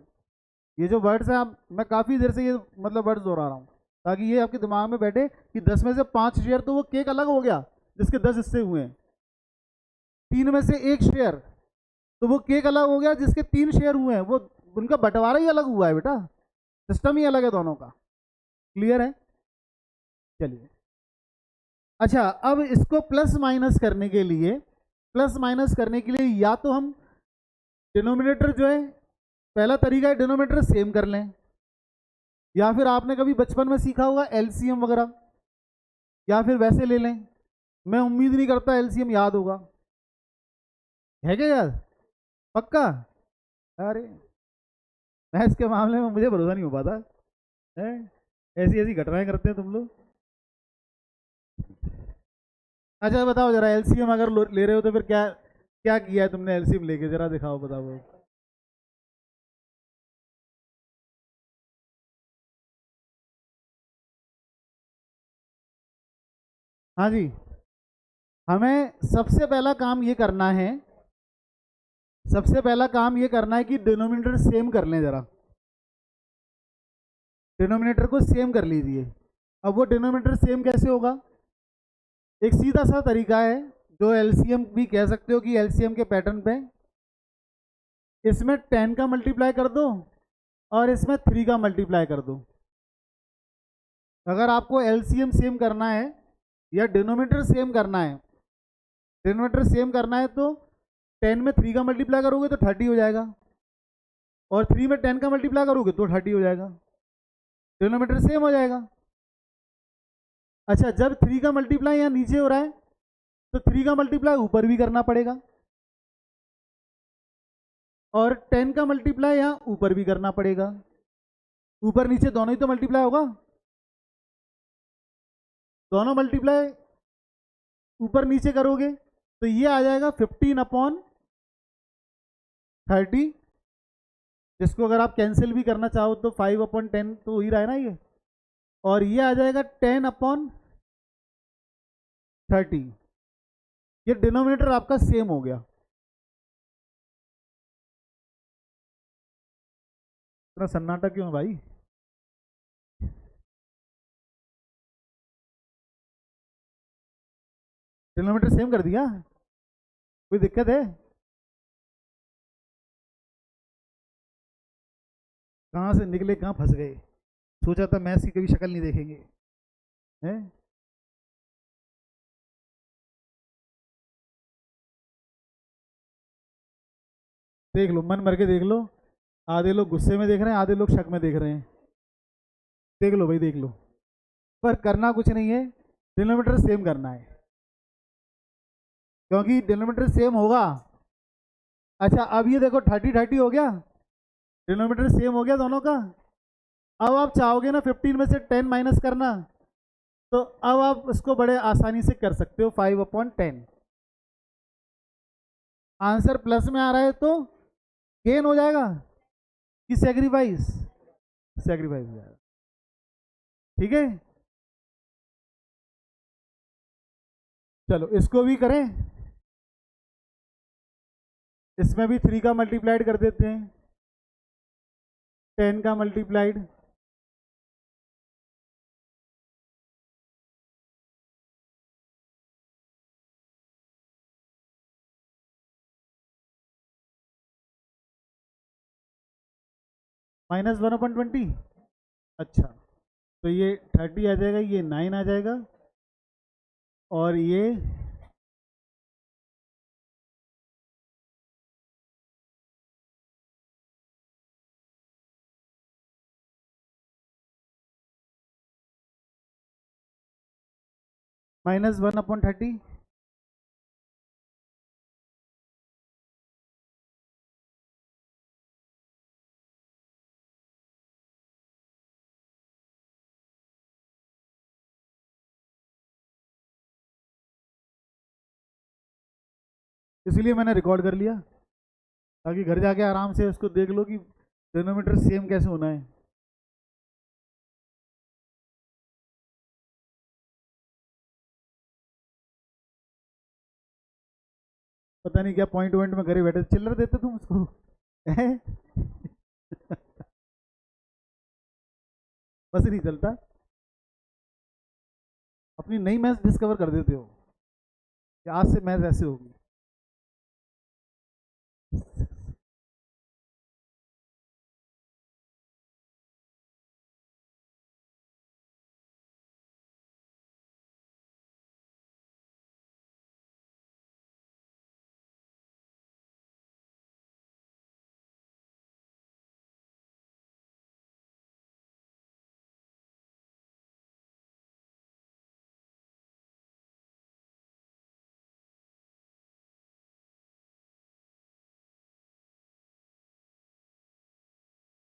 ये जो वर्ड्स हैं, आप मैं काफ़ी देर से ये मतलब वर्ड्स दोहरा रहा हूँ ताकि ये आपके दिमाग में बैठे कि 10 में से 5 शेयर तो वो केक अलग हो गया जिसके 10 हिस्से हुए हैं। 3 में से एक शेयर तो वो केक अलग हो गया जिसके 3 शेयर हुए हैं, वो उनका बंटवारा ही अलग हुआ है बेटा, सिस्टम ही अलग है दोनों का। क्लियर है? चलिए, अच्छा, अब इसको प्लस माइनस करने के लिए, प्लस माइनस करने के लिए या तो हम डिनोमिनेटर जो है, पहला तरीका है डिनोमिनेटर सेम कर लें, या फिर आपने कभी बचपन में सीखा होगा एलसीएम वगैरह, या फिर वैसे ले लें। मैं उम्मीद नहीं करता एलसीएम याद होगा, है क्या याद? पक्का? अरे मैथ्स के मामले में मुझे भरोसा नहीं हो पाता है, ऐसी ऐसी घटनाएं करते हैं तुम लोग। अच्छा बताओ जरा, एलसीएम अगर ले रहे हो तो फिर क्या क्या किया है तुमने एलसीएम लेके, जरा दिखाओ, बताओ। हाँ जी, हमें सबसे पहला काम ये करना है, सबसे पहला काम ये करना है कि डिनोमिनेटर सेम कर लें जरा। डिनोमिनेटर को सेम कर लीजिए। अब वो डिनोमिनेटर सेम कैसे होगा? एक सीधा सा तरीका है जो एलसीएम भी कह सकते हो कि एलसीएम के पैटर्न पे, इसमें 10 का मल्टीप्लाई कर दो और इसमें 3 का मल्टीप्लाई कर दो। अगर आपको एलसीएम सेम करना है या डिनोमिनेटर सेम करना है, डिनोमिनेटर सेम करना है तो 10 में 3 का मल्टीप्लाई करोगे तो 30 हो जाएगा, और 3 में 10 का मल्टीप्लाई करोगे तो 30 हो जाएगा, डिनोमिनेटर सेम हो जाएगा। अच्छा, जब 3 का मल्टीप्लाई यहाँ नीचे हो रहा है तो 3 का मल्टीप्लाई ऊपर भी करना पड़ेगा, और 10 का मल्टीप्लाई यहाँ ऊपर भी करना पड़ेगा। ऊपर नीचे दोनों ही तो मल्टीप्लाई होगा, दोनों मल्टीप्लाई ऊपर नीचे करोगे तो ये आ जाएगा 15/30, जिसको अगर आप कैंसिल भी करना चाहो तो 5/10 तो हो ही रहा है ना ये, और ये आ जाएगा 10/, 30, ये डिनोमिनेटर आपका सेम हो गया। इतना सन्नाटा क्यों है भाई? डिनोमिनेटर सेम कर दिया, कोई दिक्कत है? कहाँ से निकले, कहाँ फंस गए? सोचा था मैथ्स की कभी शक्ल नहीं देखेंगे, हैं? देख लो, मन भर के देख लो। आधे लोग गुस्से में देख रहे हैं, आधे लोग शक में देख रहे हैं। देख लो भाई, देख लो। पर करना कुछ नहीं है, डिनोमिनेटर सेम करना है, क्योंकि डिनोमिनेटर सेम होगा। अच्छा, अब ये देखो 30 हो गया, डिनोमिनेटर सेम हो गया दोनों का। अब आप चाहोगे ना 15 में से 10 माइनस करना, तो अब आप इसको बड़े आसानी से कर सकते हो, 5/10। आंसर प्लस में आ रहा है तो गेन हो जाएगा कि सेक्रीफाइस? सेक्रीफाइस हो जाएगा, ठीक है। चलो इसको भी करें, इसमें भी 3 का मल्टीप्लाइड कर देते हैं, 10 का मल्टीप्लाइड, -1/20। अच्छा, तो ये 30 आ जाएगा, ये 9 आ जाएगा, और ये -1/30। इसलिए मैंने रिकॉर्ड कर लिया, ताकि घर जाके आराम से उसको देख लो कि डिनोमीटर सेम कैसे होना है। पता नहीं क्या पॉइंट वॉइंट में घरे बैठे चिल्लर देते तुम उसको, हैं? बस नहीं चलता, अपनी नई मैथ डिस्कवर कर देते हो कि आज से मैथ ऐसे होगी।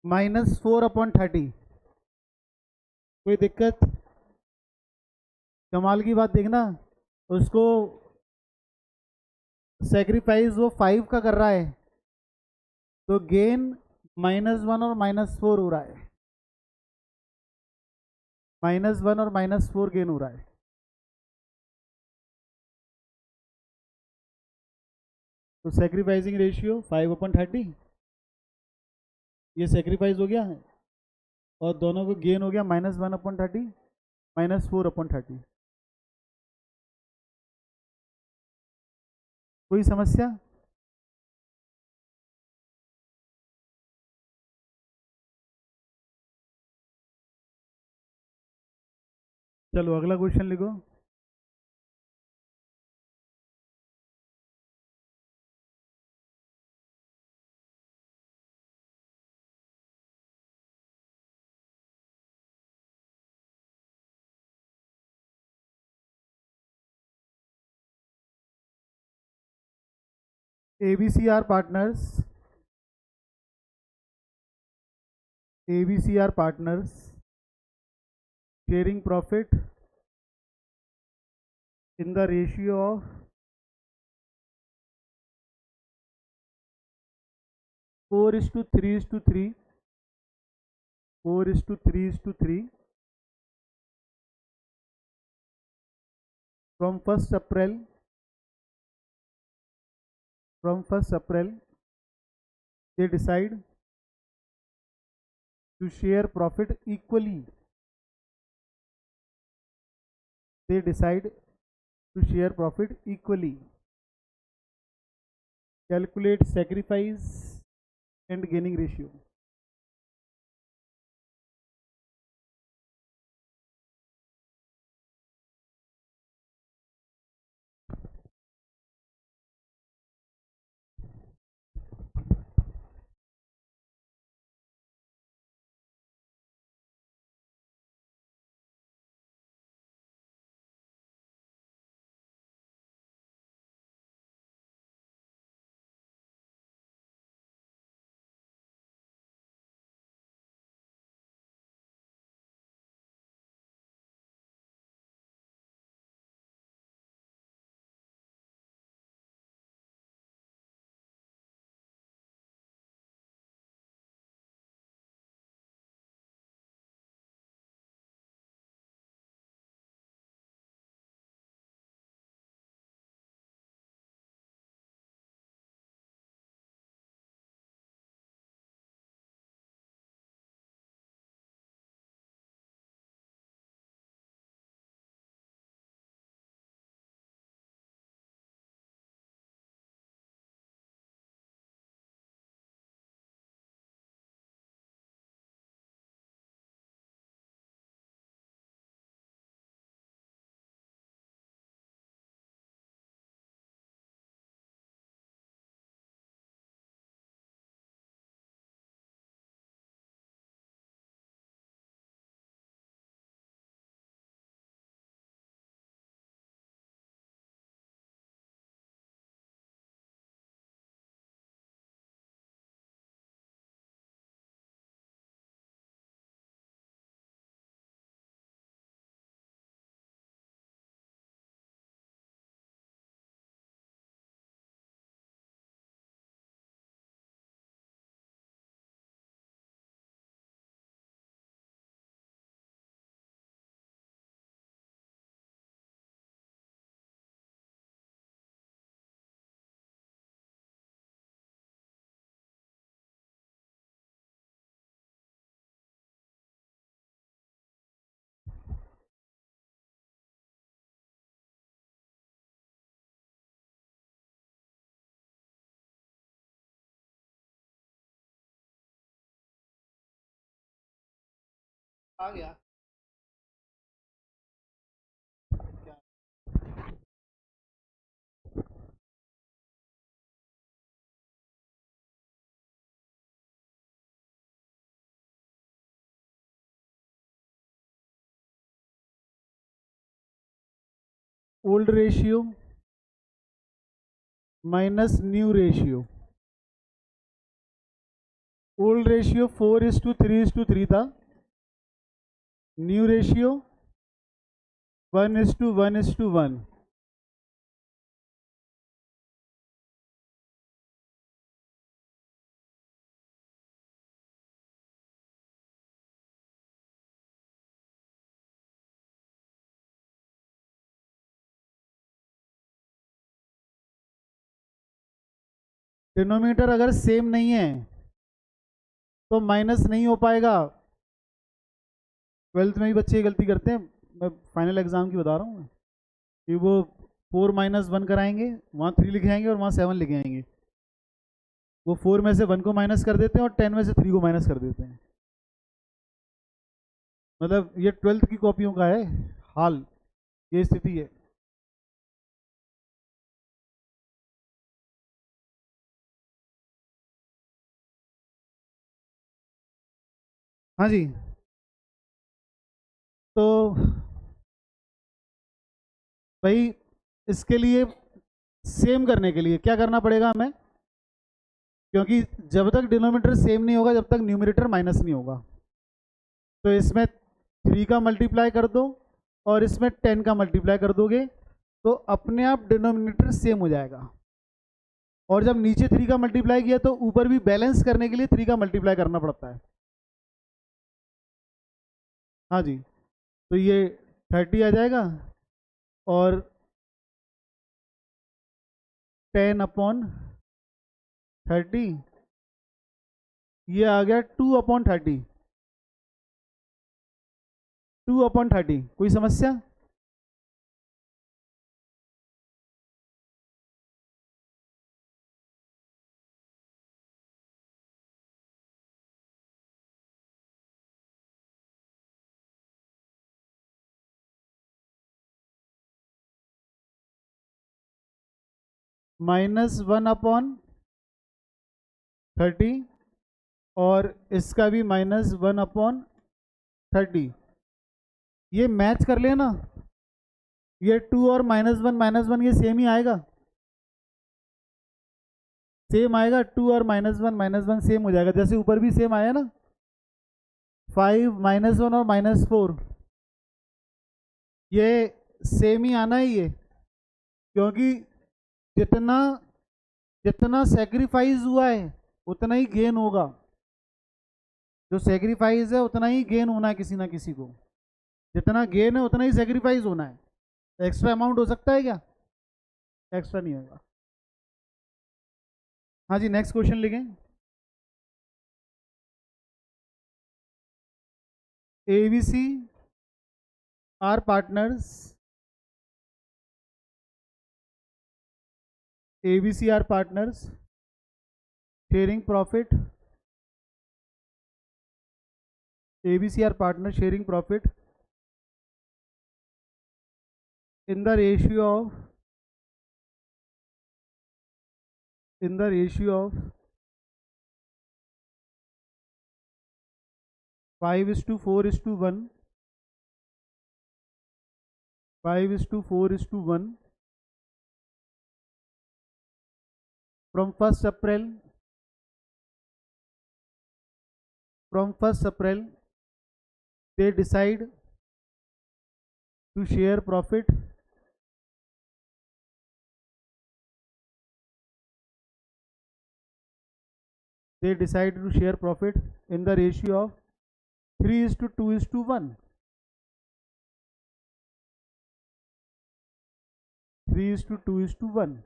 -4/30, कोई दिक्कत? कमाल की बात देखना, उसको सेक्रीफाइस वो 5 का कर रहा है, तो गेन -1 और -4 हो रहा है, -1 और -4 गेन हो रहा है। तो सेक्रीफाइसिंग रेशियो 5/30, ये सेक्रीफाइस हो गया है, और दोनों को गेन हो गया -1/30, -4/30। कोई समस्या? चलो अगला क्वेश्चन लिखो। ABCR partners, ABCR partners sharing profit in the ratio of 4:3:3, 4:3:3, from 1st April they decide to share profit equally. They decide to share profit equally. Calculate sacrifice and gaining ratio. आ गया क्या? Old ratio minus new ratio. Old ratio 4:3:3 था. New ratio 1:1:1. Denominator अगर same नहीं है तो minus नहीं हो पाएगा. 12th में ही बच्चे ये गलती करते हैं. मैं फाइनल एग्जाम की बता रहा हूँ कि वो 4-1 कराएंगे, वहाँ 3 लिखे आएंगे और वहाँ 7 लिखे आएंगे. वो 4 में से 1 को माइनस कर देते हैं और 10 में से 3 को माइनस कर देते हैं. मतलब ये 12th की कॉपियों का है हाल. ये स्थिति है. हाँ जी. तो भाई इसके लिए सेम करने के लिए क्या करना पड़ेगा हमें, क्योंकि जब तक डिनोमिनेटर सेम नहीं होगा जब तक न्यूमरेटर माइनस नहीं होगा. तो इसमें 3 का मल्टीप्लाई कर दो और इसमें 10 का मल्टीप्लाई कर दोगे तो अपने आप डिनोमिनेटर सेम हो जाएगा. और जब नीचे 3 का मल्टीप्लाई किया तो ऊपर भी बैलेंस करने के लिए 3 का मल्टीप्लाई करना पड़ता है. हाँ जी. तो ये 30 आ जाएगा और 10/30, ये आ गया 2/30। 2/30, कोई समस्या? -1/30, और इसका भी -1/30। ये मैच कर लेना, ये 2 और -1 ये सेम ही आएगा, सेम आएगा। 2 और -1 सेम हो जाएगा, जैसे ऊपर भी सेम आया ना। 5 -1 और -4, ये सेम ही आना है ये, क्योंकि जितना जितना सेक्रीफाइस हुआ है उतना ही गेन होगा। जो सेक्रीफाइस है उतना ही गेन होना है किसी ना किसी को, जितना गेन है उतना ही सेक्रीफाइस होना है। एक्स्ट्रा अमाउंट हो सकता है क्या? एक्स्ट्रा नहीं होगा। हाँ जी, नेक्स्ट क्वेश्चन लिखें। ABC are partners, ABC are partners sharing profit, ABC are partners sharing profit in the ratio of 5:4:1, 5:4:1 from 1st April, they decide to share profit, in the ratio of 3:2:1, 3:2:1।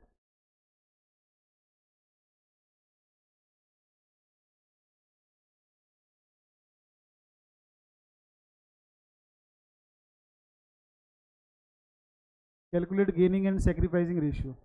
Calculate gaining and sacrificing ratio।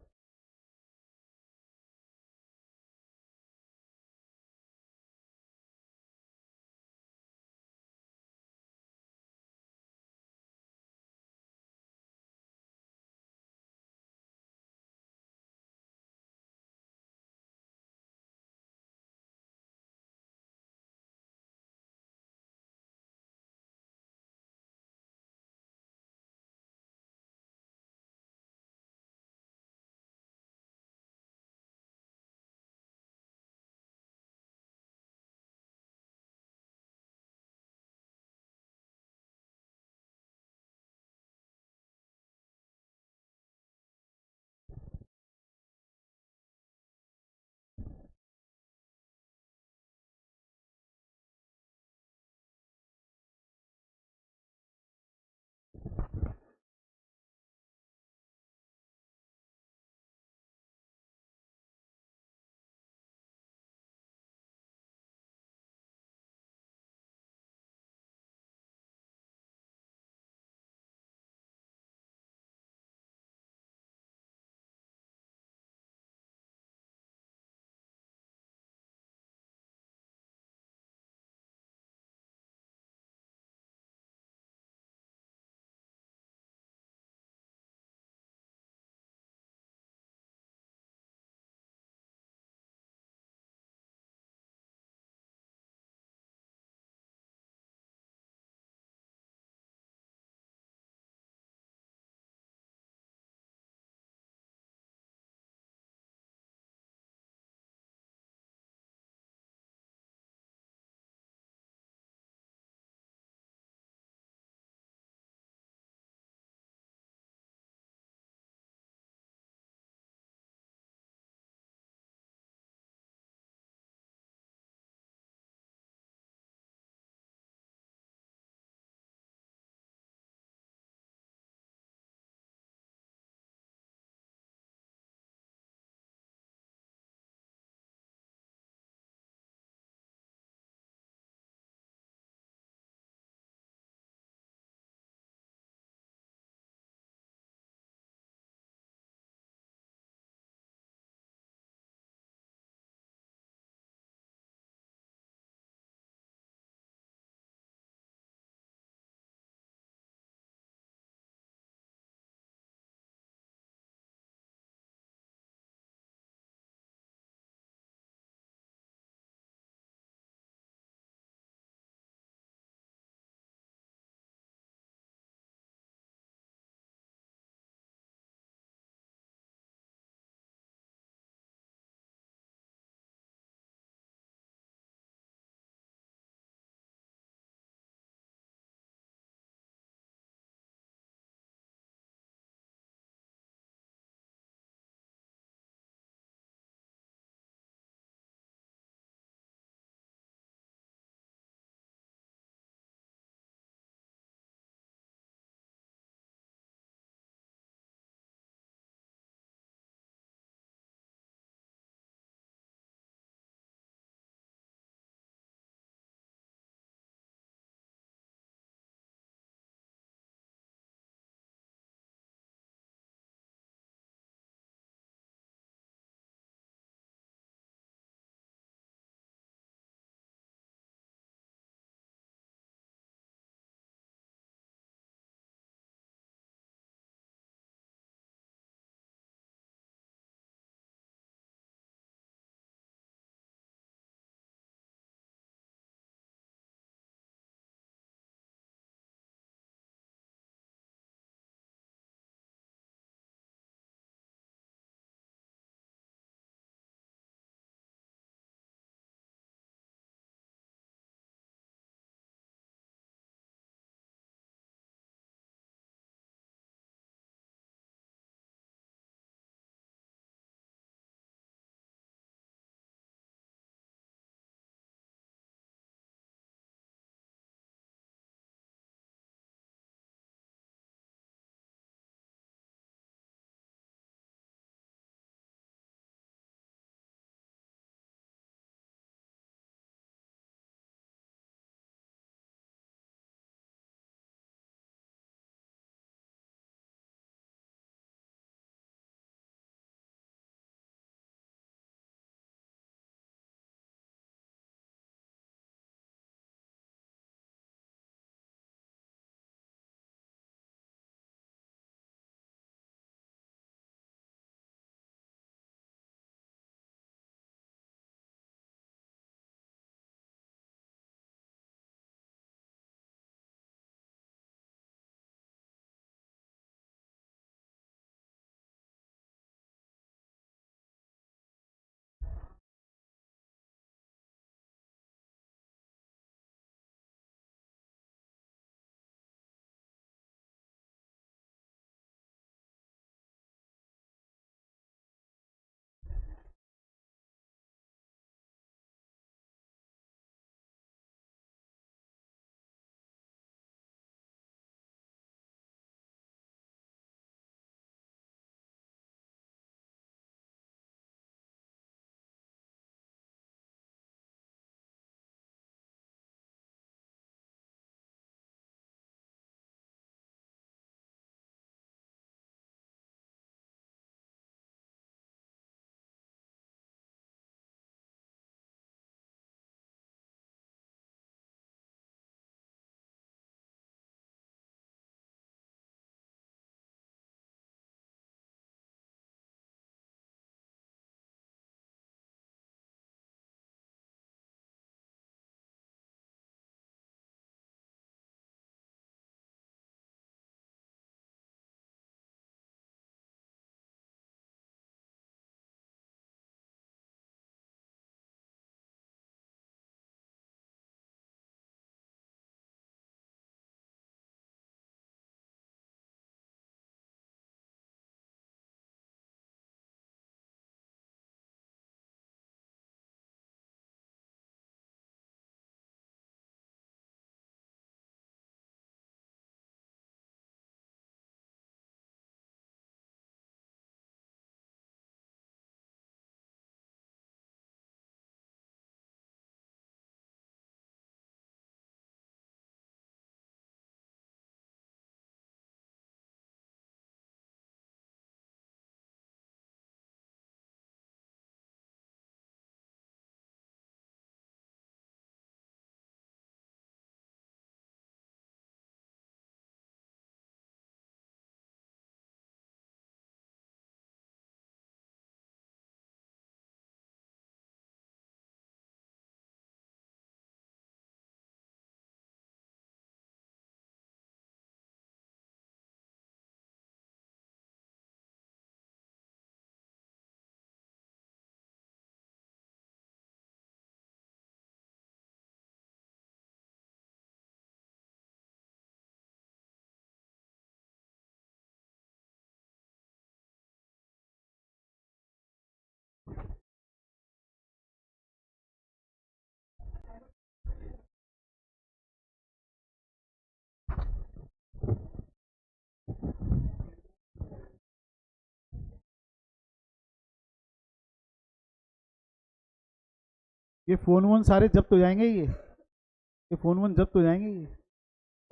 ये phone वोन सारे जब्त हो जाएंगे, ये phone वोन जब्त हो जाएंगे ये।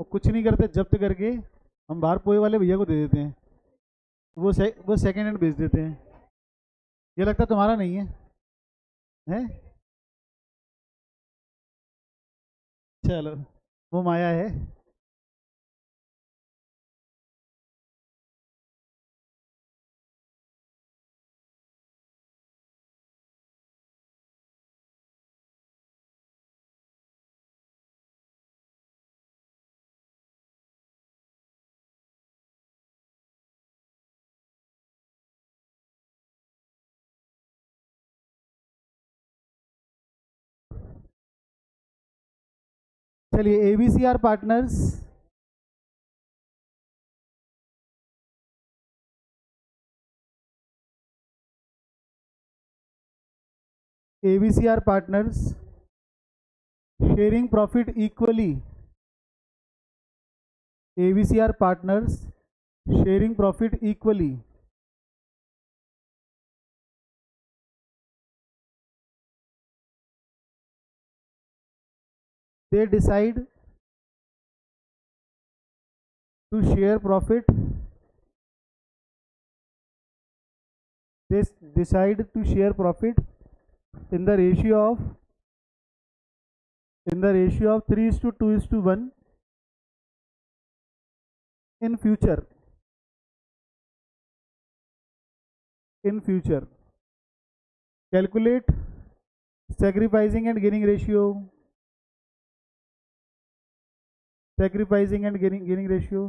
और कुछ नहीं करते, जब्त करके हम बाहर पोए वाले भैया को दे देते हैं, वो सेकेंड हैंड बेच देते हैं। ये लगता है तुम्हारा नहीं है, है? चलो, वो माया है। चलिए, ABCR partners, ABCR partners sharing profit equally. ABCR partners sharing profit equally. They decide to share profit. They decide to share profit in the ratio of 3 is to 2 is to 1 in future. In future, calculate sacrificing and gaining ratio. Sacrificing and gaining ratio.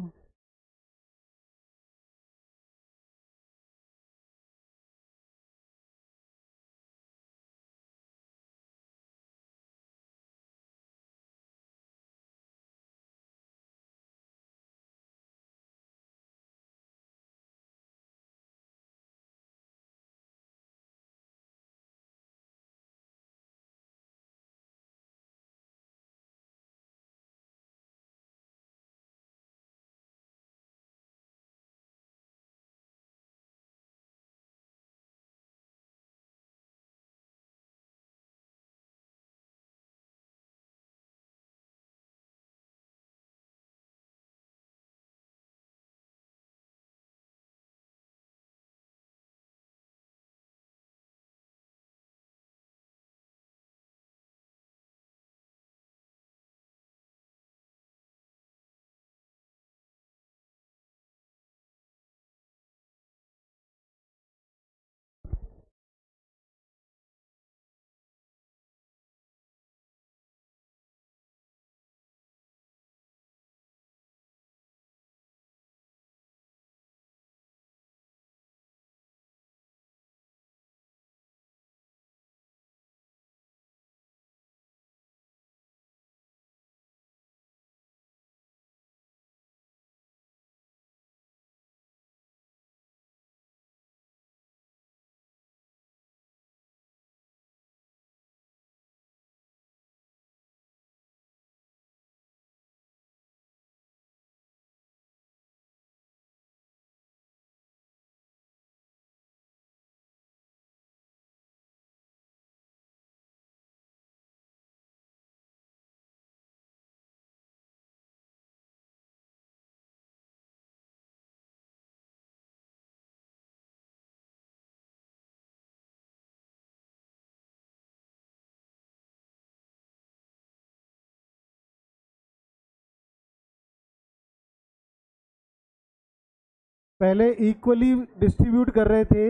पहले equally distribute कर रहे थे,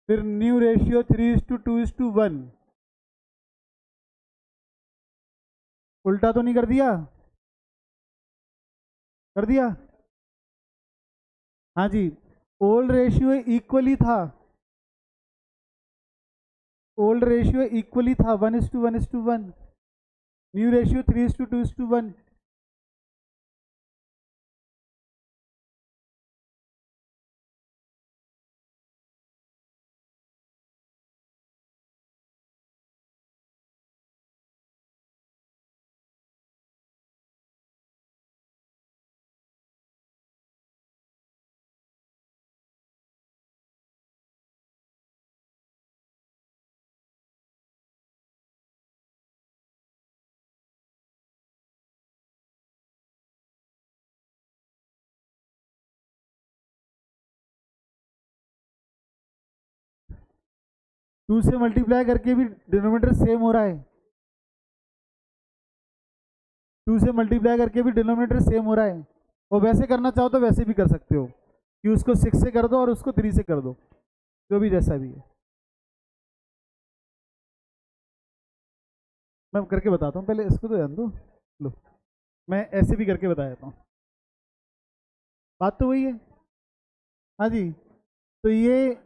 फिर new ratio 3 is to 2 is to 1। उल्टा तो नहीं कर दिया? कर दिया? हाँ जी। ओल्ड रेशियो इक्वली था, ओल्ड रेशियो इक्वली था, 1 is to 1 is to 1। New ratio 3 is to 2 is to 1। Two से मल्टीप्लाई करके भी डिनोमिनेटर सेम हो रहा है, टू से मल्टीप्लाई करके भी डिनोमिनेटर सेम हो रहा है। और वैसे करना चाहो तो वैसे भी कर सकते हो कि उसको 6 से कर दो और उसको 3 से कर दो, जो भी जैसा भी है। मैं करके बताता हूँ, पहले इसको तो जान दो। लो, मैं ऐसे भी करके बता देता हूँ, बात तो वही है। हाँ जी, तो ये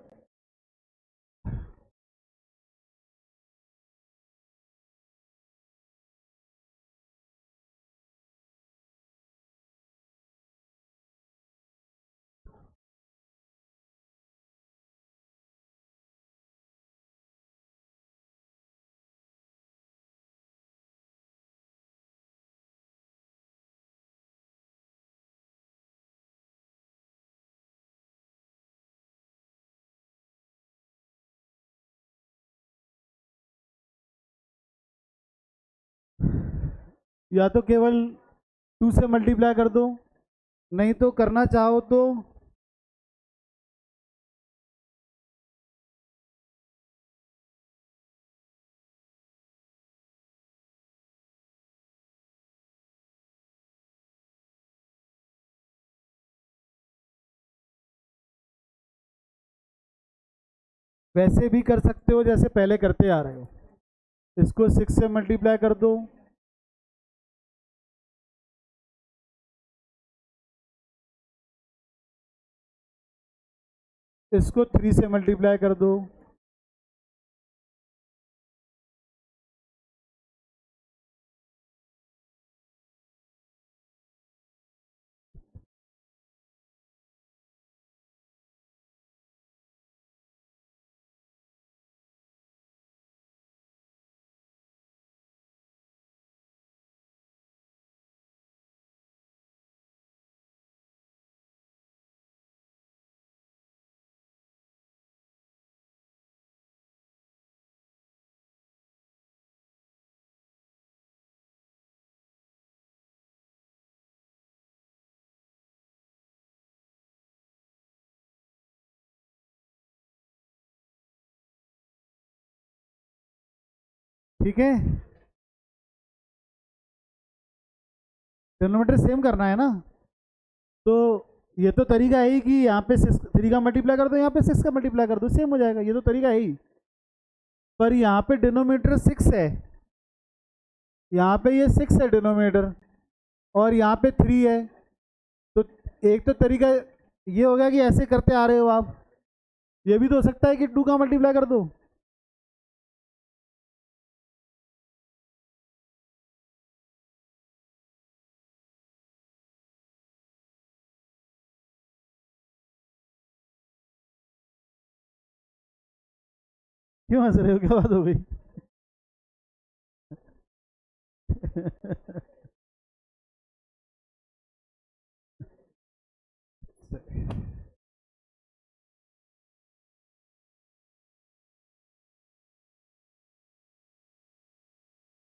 या तो केवल टू से मल्टीप्लाई कर दो, नहीं तो करना चाहो तो वैसे भी कर सकते हो जैसे पहले करते आ रहे हो। इसको 6 से मल्टीप्लाई कर दो, इसको 3 से मल्टीप्लाई कर दो, ठीक है। डिनोमिनेटर सेम करना है ना, तो ये तो तरीका है ही कि यहाँ पे 3 का मल्टीप्लाई कर दो, यहाँ पे 6 का मल्टीप्लाई कर दो, सेम हो जाएगा, ये तो तरीका है ही। पर यहाँ पे डिनोमिनेटर 6 है, यहाँ पे ये 6 है डिनोमिनेटर, और यहाँ पे 3 है। तो एक तो तरीका ये हो गया कि ऐसे करते आ रहे हो आप, ये भी तो हो सकता है कि 2 का मल्टीप्लाई कर दो। क्यों हंस रहे हो, क्या बात हो गई?